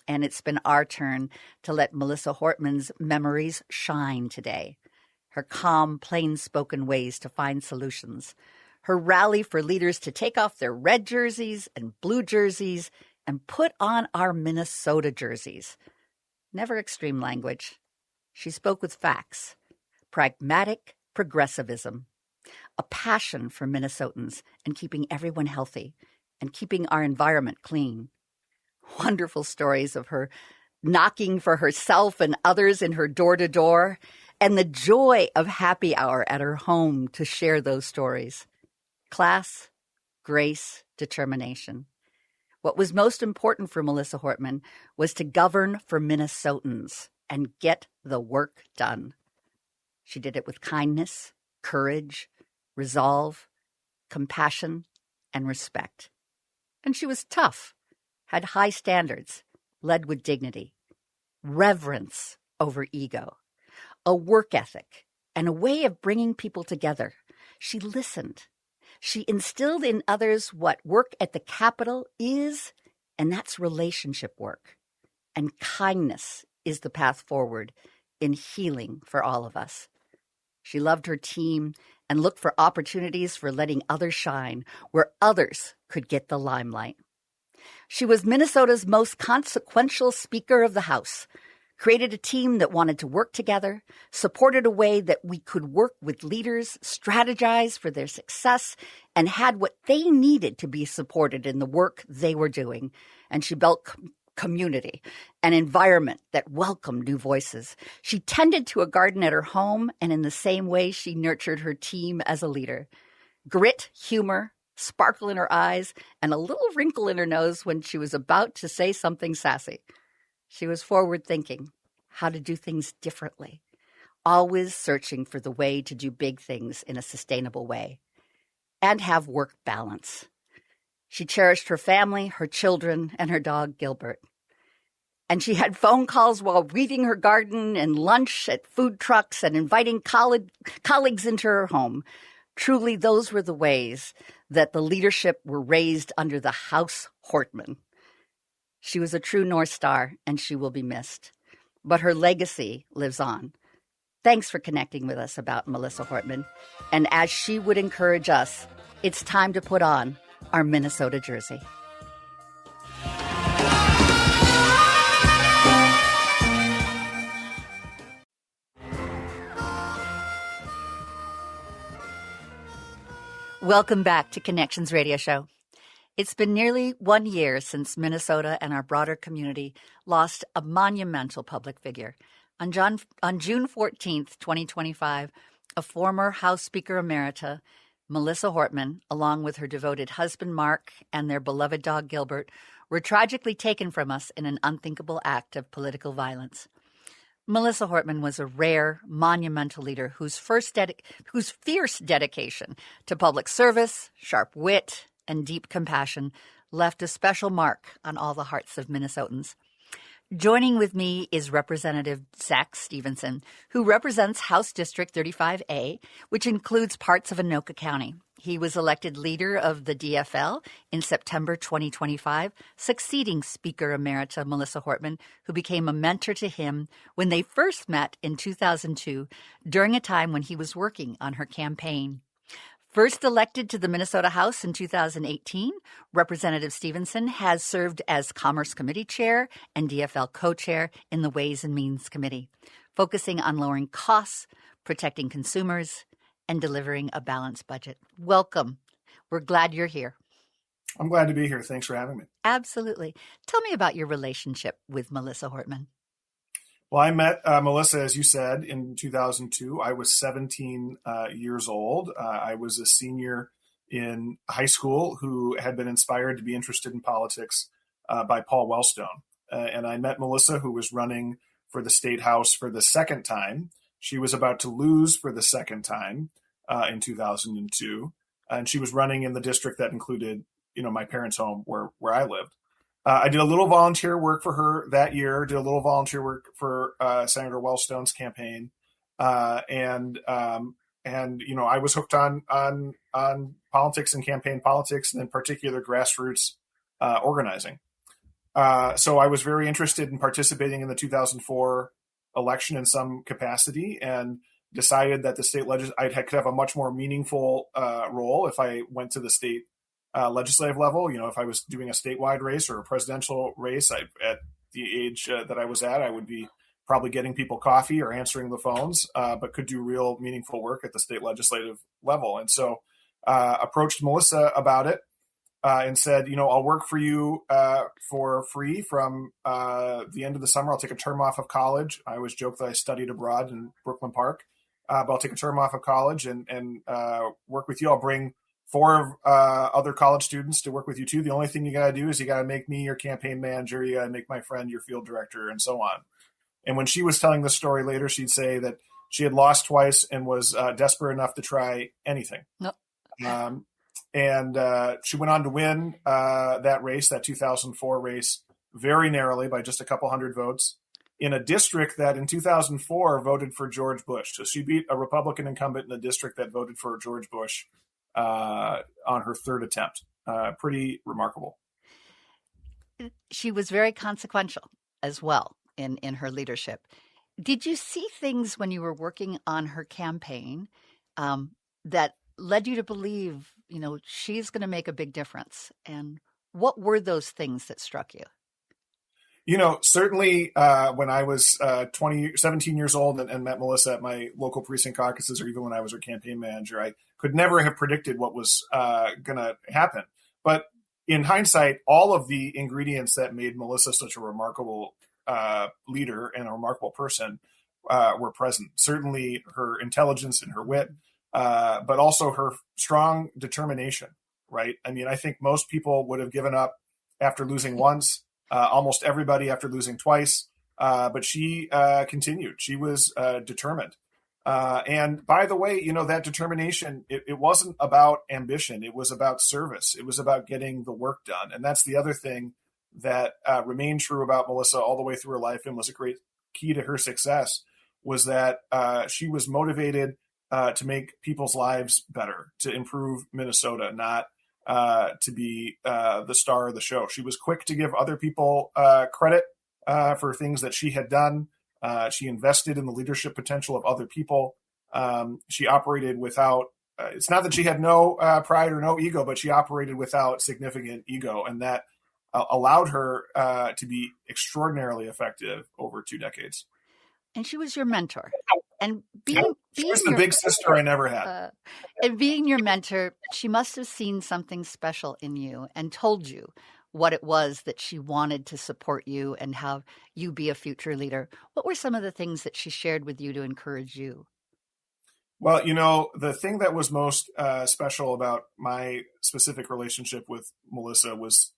And it's been our turn to let Melissa Hortman's memories shine today. Her calm, plain-spoken ways to find solutions, her rally for leaders to take off their red jerseys and blue jerseys and put on our Minnesota jerseys. Never extreme language. She spoke with facts, pragmatic progressivism, a passion for Minnesotans and keeping everyone healthy and keeping our environment clean. Wonderful stories of her knocking for herself and others in her door-to-door, and the joy of happy hour at her home to share those stories. Class, grace, determination. What was most important for Melissa Hortman was to govern for Minnesotans and get the work done. She did it with kindness, courage, resolve, compassion, and respect. And she was tough, had high standards, led with dignity, reverence over ego, a work ethic, and a way of bringing people together. She listened. She instilled in others what work at the Capitol is, and that's relationship work. And kindness is the path forward in healing for all of us. She loved her team and looked for opportunities for letting others shine where others could get the limelight. She was Minnesota's most consequential Speaker of the House, created a team that wanted to work together, supported a way that we could work with leaders, strategize for their success, and had what they needed to be supported in the work they were doing. And she built community, an environment that welcomed new voices. She tended to a garden at her home, and in the same way, she nurtured her team as a leader. Grit, humor, sparkle in her eyes, and a little wrinkle in her nose when she was about to say something sassy. She was forward-thinking, how to do things differently, always searching for the way to do big things in a sustainable way, and have work balance. She cherished her family, her children, and her dog, Gilbert. And she had phone calls while weeding her garden and lunch at food trucks and inviting colleagues into her home. Truly, those were the ways that the leadership were raised under the House Hortman. She was a true North Star, and she will be missed. But her legacy lives on. Thanks for connecting with us about Melissa Hortman. And as she would encourage us, it's time to put on our Minnesota jersey. Welcome back to Connections Radio Show. It's been nearly 1 year since Minnesota and our broader community lost a monumental public figure. On June 14th, 2025, a former House Speaker Emerita, Melissa Hortman, along with her devoted husband Mark and their beloved dog Gilbert, were tragically taken from us in an unthinkable act of political violence. Melissa Hortman was a rare, monumental leader whose fierce dedication to public service, sharp wit, and deep compassion left a special mark on all the hearts of Minnesotans. Joining with me is Representative Zack Stephenson, who represents House District 35A, which includes parts of Anoka County. He was elected leader of the DFL in September 2025, succeeding Speaker Emerita Melissa Hortman, who became a mentor to him when they first met in 2002 during a time when he was working on her campaign. First elected to the Minnesota House in 2018, Representative Stephenson has served as Commerce Committee Chair and DFL Co-Chair in the Ways and Means Committee, focusing on lowering costs, protecting consumers, and delivering a balanced budget. Welcome. We're glad you're here. I'm glad to be here. Thanks for having me. Absolutely. Tell me about your relationship with Melissa Hortman. Well, I met Melissa, as you said, in 2002. I was 17 years old. I was a senior in high school who had been inspired to be interested in politics by Paul Wellstone. And I met Melissa, who was running for the state house for the second time. She was about to lose for the second time in 2002. And she was running in the district that included, my parents' home where I lived. I did a little volunteer work for her that year, did a little volunteer work for Senator Wellstone's campaign. And I was hooked on politics and campaign politics, and in particular grassroots organizing. So I was very interested in participating in the 2004 election in some capacity, and decided that the state I could have a much more meaningful role if I went to the state legislative level. If I was doing a statewide race or a presidential race, at the age that I was at, I would be probably getting people coffee or answering the phones, but could do real meaningful work at the state legislative level. And so approached Melissa about it and said, I'll work for you for free from the end of the summer. I'll take a term off of college. I always joke that I studied abroad in Brooklyn Park, but I'll take a term off of college and work with you. I'll bring 4 other college students to work with you too. The only thing you got to do is you got to make me your campaign manager. You got to make my friend your field director, and so on. And when she was telling the story later, she'd say that she had lost twice and was desperate enough to try anything. Nope. And she went on to win that race, that 2004 race, very narrowly by just a couple hundred votes in a district that in 2004 voted for George Bush. So she beat a Republican incumbent in a district that voted for George Bush on her third attempt. Pretty remarkable. She was very consequential as well in her leadership. Did you see things when you were working on her campaign that led you to believe, she's going to make a big difference? And what were those things that struck you? Certainly when I was 17 years old and met Melissa at my local precinct caucuses, or even when I was her campaign manager, I could never have predicted what was going to happen. But in hindsight, all of the ingredients that made Melissa such a remarkable leader and a remarkable person were present. Certainly her intelligence and her wit, but also her strong determination, right? I mean, I think most people would have given up after losing once, almost everybody after losing twice, but she continued. She was determined. And by the way, that determination, it wasn't about ambition. It was about service. It was about getting the work done. And that's the other thing that remained true about Melissa all the way through her life and was a great key to her success, was that she was motivated to make people's lives better, to improve Minnesota, not to be the star of the show. She was quick to give other people credit for things that she had done. She invested in the leadership potential of other people. She operated without, it's not that she had no pride or no ego, but she operated without significant ego. And that allowed her to be extraordinarily effective over 2 decades. And she was your mentor. And she was the big sister I never had. And being your mentor, she must have seen something special in you and told you what it was that she wanted to support you and have you be a future leader. What were some of the things that she shared with you to encourage you? Well, the thing that was most special about my specific relationship with Melissa was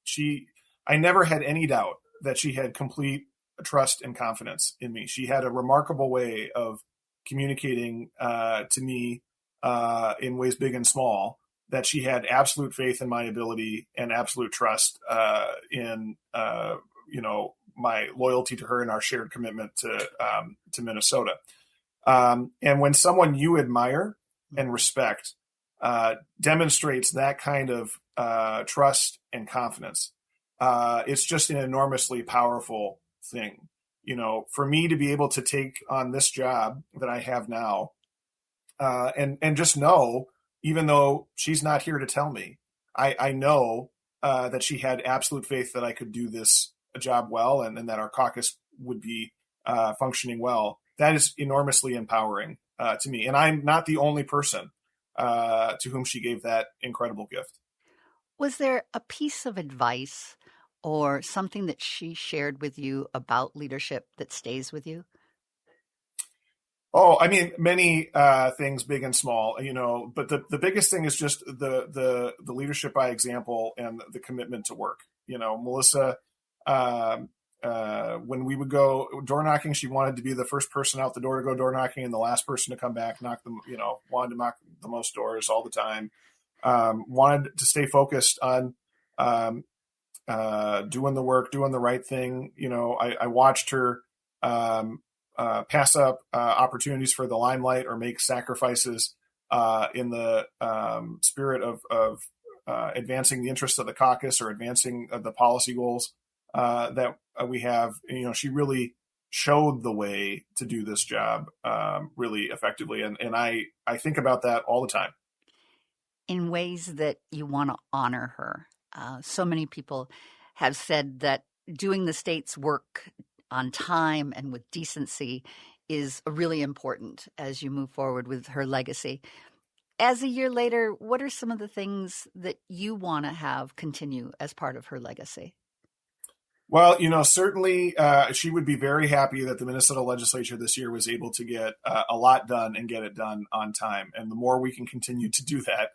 I never had any doubt that she had complete trust and confidence in me. She had a remarkable way of communicating to me in ways big and small, that she had absolute faith in my ability and absolute trust in my loyalty to her and our shared commitment to Minnesota. And when someone you admire and respect demonstrates that kind of trust and confidence, it's just an enormously powerful thing. For me to be able to take on this job that I have now, and just know, even though she's not here to tell me, I know that she had absolute faith that I could do this job well, and that our caucus would be functioning well. That is enormously empowering to me. And I'm not the only person to whom she gave that incredible gift. Was there a piece of advice or something that she shared with you about leadership that stays with you? Oh, I mean, many things, big and small, but the biggest thing is just the leadership by example and the commitment to work. Melissa, when we would go door knocking, she wanted to be the first person out the door to go door knocking and the last person to come back, wanted to knock the most doors all the time. Wanted to stay focused on doing the work, doing the right thing. I watched her pass up opportunities for the limelight or make sacrifices in the spirit of advancing the interests of the caucus or advancing the policy goals that we have. She really showed the way to do this job really effectively. And I think about that all the time. In ways that you want to honor her. So many people have said that doing the state's work on time and with decency is really important as you move forward with her legacy. As a year later, what are some of the things that you want to have continue as part of her legacy? Well, certainly she would be very happy that the Minnesota legislature this year was able to get a lot done and get it done on time. And the more we can continue to do that,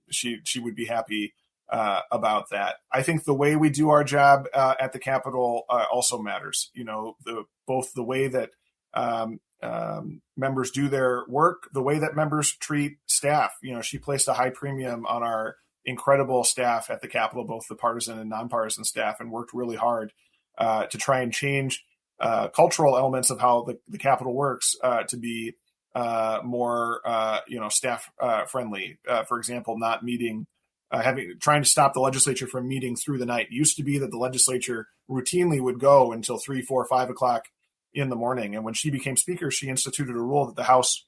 she would be happy about that. I think the way we do our job at the Capitol also matters. Both the way that members do their work, the way that members treat staff. She placed a high premium on our incredible staff at the Capitol, both the partisan and nonpartisan staff, and worked really hard to try and change cultural elements of how the Capitol works to be more, staff friendly. For example, not meeting. Trying to stop the legislature from meeting through the night. It used to be that the legislature routinely would go until 3, 4, 5 o'clock in the morning. And when she became speaker, she instituted a rule that the House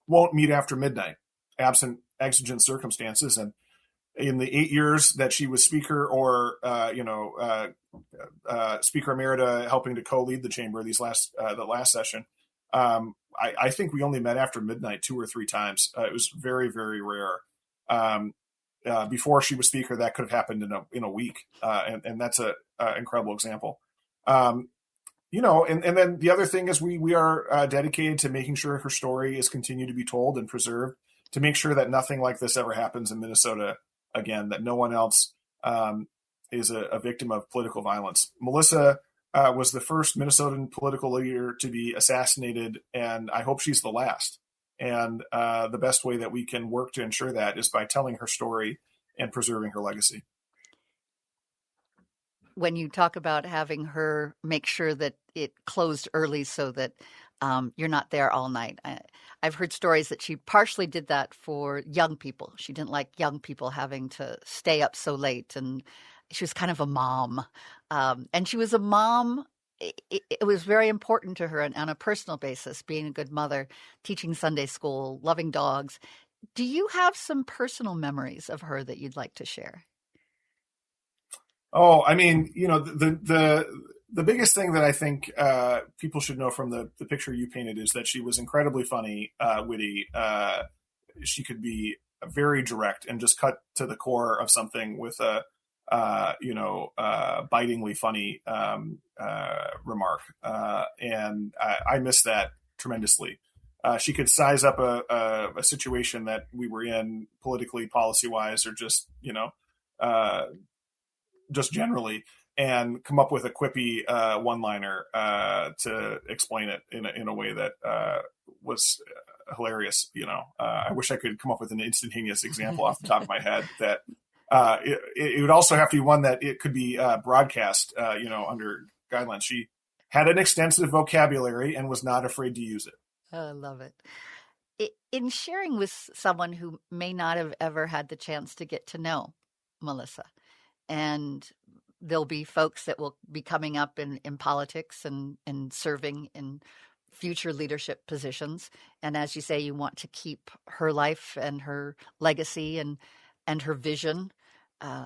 won't meet after midnight, absent exigent circumstances. And in the 8 years that she was speaker or, Speaker Emerita helping to co-lead the chamber the last session, I think we only met after midnight 2 or 3 times. It was very, very rare. Before she was speaker, that could have happened in a week, and that's an incredible example. And then the other thing is we are dedicated to making sure her story is continued to be told and preserved, to make sure that nothing like this ever happens in Minnesota again, that no one else is a victim of political violence. Melissa was the first Minnesotan political leader to be assassinated, and I hope she's the last. And the best way that we can work to ensure that is by telling her story and preserving her legacy. When you talk about having her make sure that it closed early so that you're not there all night, I've heard stories that she partially did that for young people. She didn't like young people having to stay up so late, and she was kind of a mom. And she was a mom. It was very important to her on a personal basis, being a good mother, teaching Sunday school, loving dogs. Do you have some personal memories of her that you'd like to share? Oh, I mean, the biggest thing that I think people should know from the picture you painted is that she was incredibly funny, witty. She could be very direct and just cut to the core of something with a bitingly funny remark, and I miss that tremendously. She could size up a situation that we were in politically, policy wise, or just just generally, and come up with a quippy one-liner to explain it in a way that was hilarious. I wish I could come up with an instantaneous example off the top of my head. That it would also have to be one that it could be broadcast, under guidelines. She had an extensive vocabulary and was not afraid to use it. I love it. In sharing with someone who may not have ever had the chance to get to know Melissa, and there'll be folks that will be coming up in politics and serving in future leadership positions. And as you say, you want to keep her life and her legacy and her vision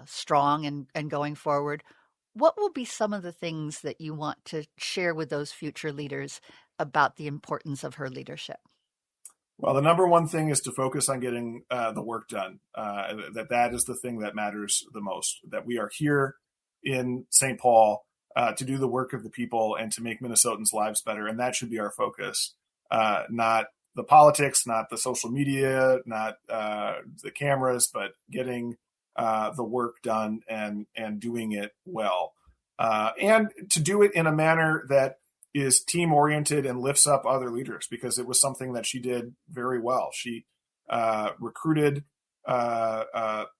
strong and going forward. What will be some of the things that you want to share with those future leaders about the importance of her leadership? Well, the number one thing is to focus on getting the work done. That is the thing that matters the most. That we are here in St. Paul to do the work of the people and to make Minnesotans' lives better, and that should be our focus. Not the politics, not the social media, not the cameras, but getting the work done and doing it well, and to do it in a manner that is team oriented and lifts up other leaders, because it was something that she did very well. She recruited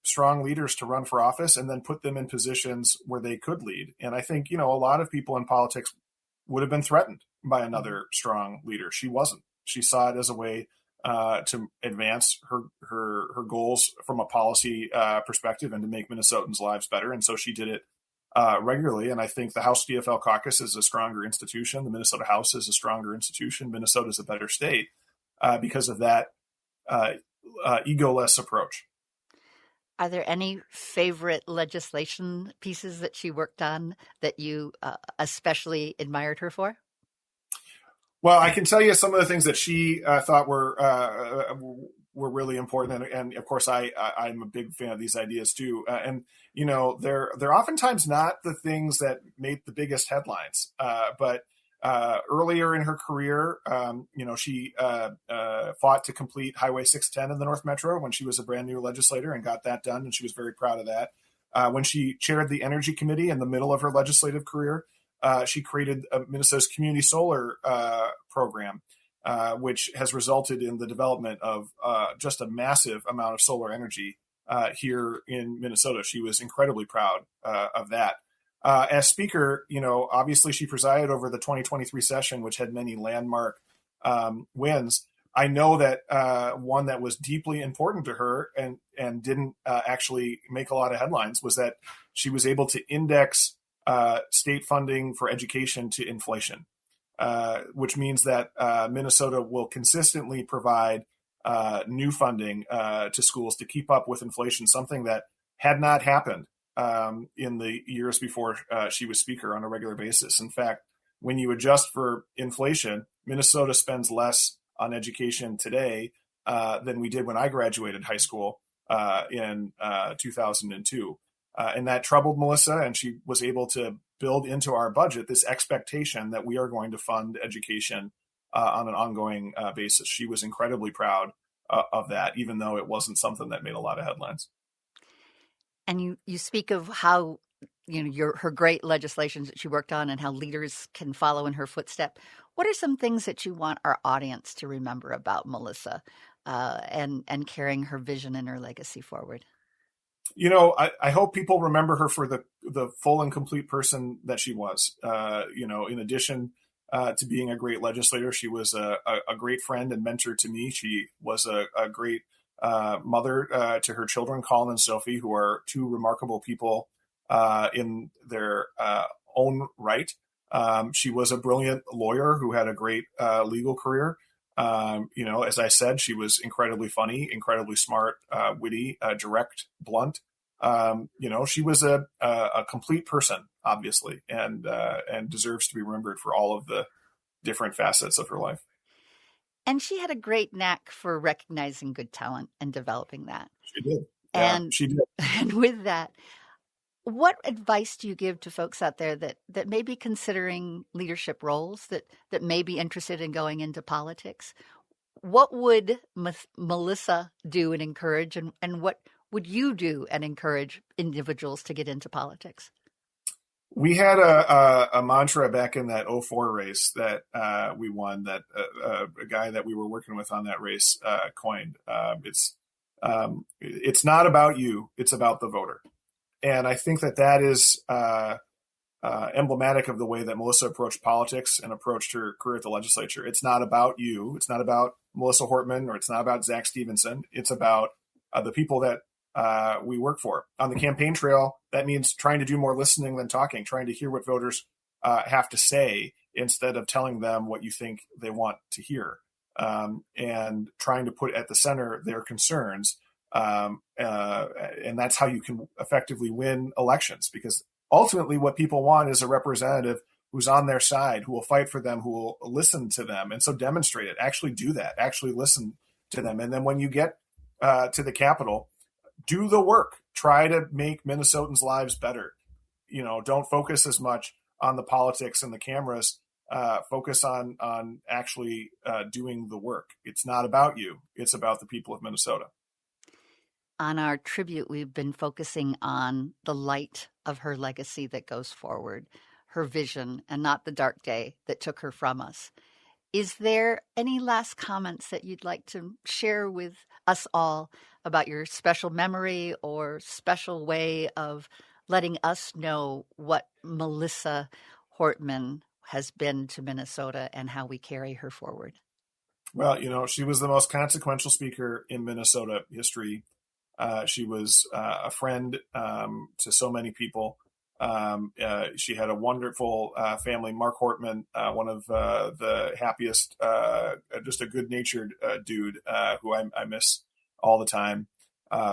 strong leaders to run for office and then put them in positions where they could lead. And I think, a lot of people in politics would have been threatened by another strong leader. She wasn't. She saw it as a way to advance her goals from a policy perspective and to make Minnesotans' lives better. And so she did it regularly. And I think the House DFL Caucus is a stronger institution. The Minnesota House is a stronger institution. Minnesota is a better state because of that egoless approach. Are there any favorite legislation pieces that she worked on that you especially admired her for? Well, I can tell you some of the things that she thought were really important, and of course, I'm a big fan of these ideas too. And they're oftentimes not the things that made the biggest headlines. But earlier in her career, she fought to complete Highway 610 in the North Metro when she was a brand new legislator and got that done, and she was very proud of that. When she chaired the Energy Committee in the middle of her legislative career, she created Minnesota's community solar program, which has resulted in the development of just a massive amount of solar energy here in Minnesota. She was incredibly proud of that. As Speaker, obviously she presided over the 2023 session, which had many landmark wins. I know that one that was deeply important to her and didn't actually make a lot of headlines was that she was able to index state funding for education to inflation, which means that Minnesota will consistently provide new funding to schools to keep up with inflation, something that had not happened in the years before she was Speaker on a regular basis. In fact, when you adjust for inflation, Minnesota spends less on education today than we did when I graduated high school in 2002. And that troubled Melissa, and she was able to build into our budget this expectation that we are going to fund education on an ongoing basis. She was incredibly proud of that, even though it wasn't something that made a lot of headlines. And you speak of how her great legislations that she worked on and how leaders can follow in her footstep. What are some things that you want our audience to remember about Melissa and carrying her vision and her legacy forward? I hope people remember her for the full and complete person that she was. In addition to being a great legislator. She was a great friend and mentor to me. She was a great mother to her children, Colin and Sophie, who are two remarkable people in their own right. She was a brilliant lawyer who had a great legal career. As I said, she was incredibly funny, incredibly smart, witty, direct, blunt. She was a complete person, obviously, and deserves to be remembered for all of the different facets of her life. And she had a great knack for recognizing good talent and developing that. She did. And she did. And with that, what advice do you give to folks out there that may be considering leadership roles, that may be interested in going into politics? What would Melissa do and encourage, and what would you do and encourage individuals to get into politics? We had a mantra back in that 2004 race that we won, that a guy that we were working with on that race coined. It's not about you, it's about the voter. And I think that is emblematic of the way that Melissa approached politics and approached her career at the legislature. It's not about you. It's not about Melissa Hortman, or it's not about Zack Stephenson. It's about the people that we work for. On the campaign trail, that means trying to do more listening than talking, trying to hear what voters have to say instead of telling them what you think they want to hear, and trying to put at the center their concerns. And that's how you can effectively win elections, because ultimately what people want is a representative who's on their side, who will fight for them, who will listen to them. And so demonstrate it, actually do that, actually listen to them. And then when you get to the Capitol, do the work, try to make Minnesotans' lives better. Don't focus as much on the politics and the cameras, focus on actually doing the work. It's not about you, it's about the people of Minnesota. On our tribute, we've been focusing on the light of her legacy that goes forward, her vision, and not the dark day that took her from us. Is there any last comments that you'd like to share with us all about your special memory or special way of letting us know what Melissa Hortman has been to Minnesota and how we carry her forward? Well, she was the most consequential speaker in Minnesota history. She was a friend to so many people. She had a wonderful family. Mark Hortman, one of the happiest, just a good-natured dude who I miss all the time.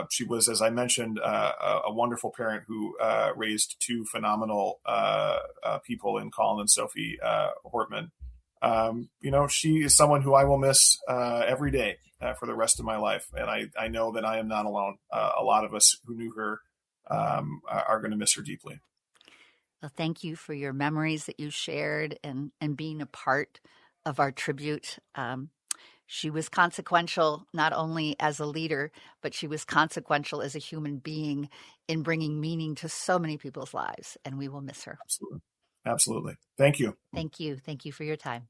She was, as I mentioned, a wonderful parent who raised two phenomenal people in Colin and Sophie Hortman. She is someone who I will miss every day for the rest of my life. And I know that I am not alone. A lot of us who knew her are going to miss her deeply. Well, thank you for your memories that you shared and being a part of our tribute. She was consequential not only as a leader, but she was consequential as a human being in bringing meaning to so many people's lives, and we will miss her. Absolutely. Absolutely. Thank you. Thank you. Thank you for your time.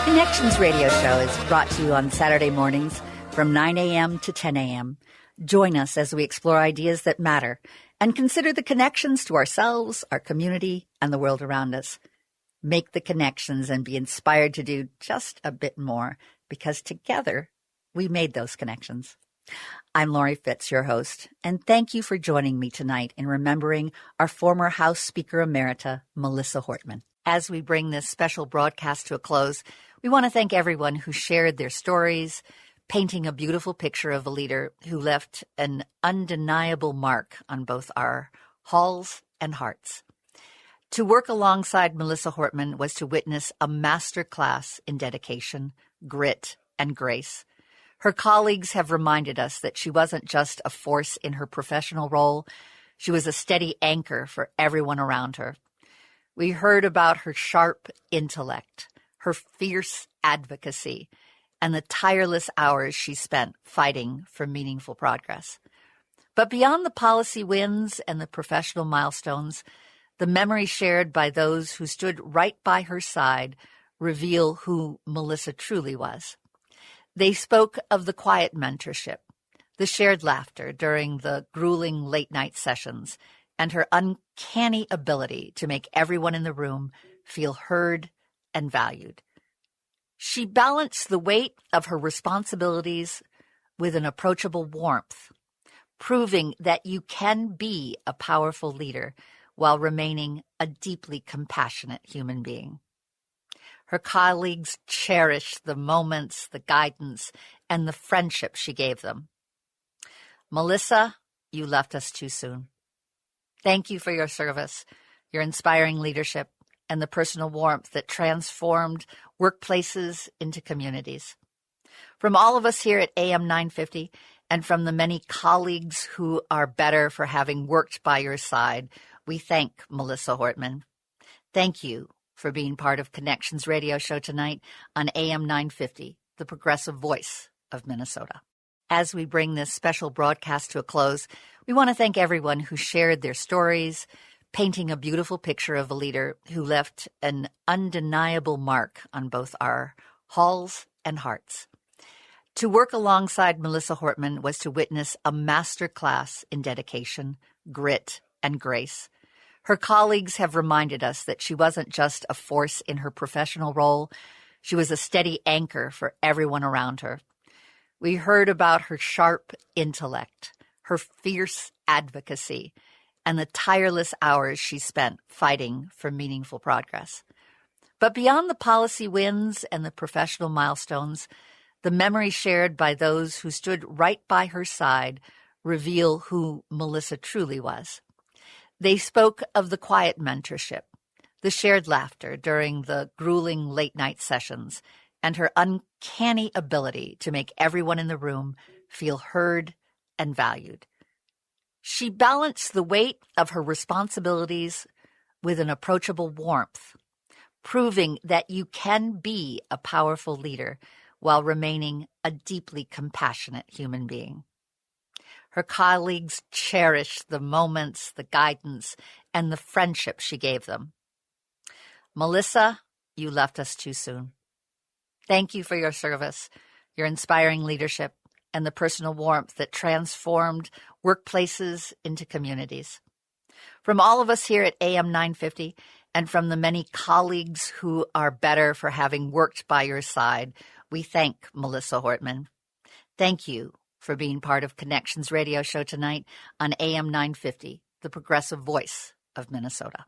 Connections Radio Show is brought to you on Saturday mornings from 9 a.m. to 10 a.m. Join us as we explore ideas that matter and consider the connections to ourselves, our community, and the world around us. Make the connections and be inspired to do just a bit more, because together we made those connections. I'm Laurie Fitz, your host, and thank you for joining me tonight in remembering our former House Speaker Emerita, Melissa Hortman. As we bring this special broadcast to a close, we want to thank everyone who shared their stories, painting a beautiful picture of a leader who left an undeniable mark on both our halls and hearts. To work alongside Melissa Hortman was to witness a master class in dedication, grit, and grace. Her colleagues have reminded us that she wasn't just a force in her professional role. She was a steady anchor for everyone around her. We heard about her sharp intellect, her fierce advocacy, and the tireless hours she spent fighting for meaningful progress. But beyond the policy wins and the professional milestones, the memories shared by those who stood right by her side reveal who Melissa truly was. They spoke of the quiet mentorship, the shared laughter during the grueling late-night sessions, and her uncanny ability to make everyone in the room feel heard and valued. She balanced the weight of her responsibilities with an approachable warmth, proving that you can be a powerful leader while remaining a deeply compassionate human being. Her colleagues cherished the moments, the guidance, and the friendship she gave them. Melissa, you left us too soon. Thank you for your service, your inspiring leadership, and the personal warmth that transformed workplaces into communities. From all of us here at AM 950, and from the many colleagues who are better for having worked by your side, we thank Melissa Hortman. Thank you for being part of Connections Radio Show tonight on AM 950, the progressive voice of Minnesota. As we bring this special broadcast to a close, we want to thank everyone who shared their stories, painting a beautiful picture of a leader who left an undeniable mark on both our halls and hearts. To work alongside Melissa Hortman was to witness a master class in dedication, grit, and grace. Her colleagues have reminded us that she wasn't just a force in her professional role, she was a steady anchor for everyone around her. We heard about her sharp intellect, her fierce advocacy, and the tireless hours she spent fighting for meaningful progress. But beyond the policy wins and the professional milestones, the memories shared by those who stood right by her side reveal who Melissa truly was. They spoke of the quiet mentorship, the shared laughter during the grueling late-night sessions, and her uncanny ability to make everyone in the room feel heard and valued. She balanced the weight of her responsibilities with an approachable warmth, proving that you can be a powerful leader while remaining a deeply compassionate human being. Her colleagues cherished the moments, the guidance, and the friendship she gave them. Melissa, you left us too soon. Thank you for your service, your inspiring leadership, and the personal warmth that transformed workplaces into communities. From all of us here at AM 950, and from the many colleagues who are better for having worked by your side, we thank Melissa Hortman. Thank you for being part of Connections Radio Show tonight on AM 950, the progressive voice of Minnesota.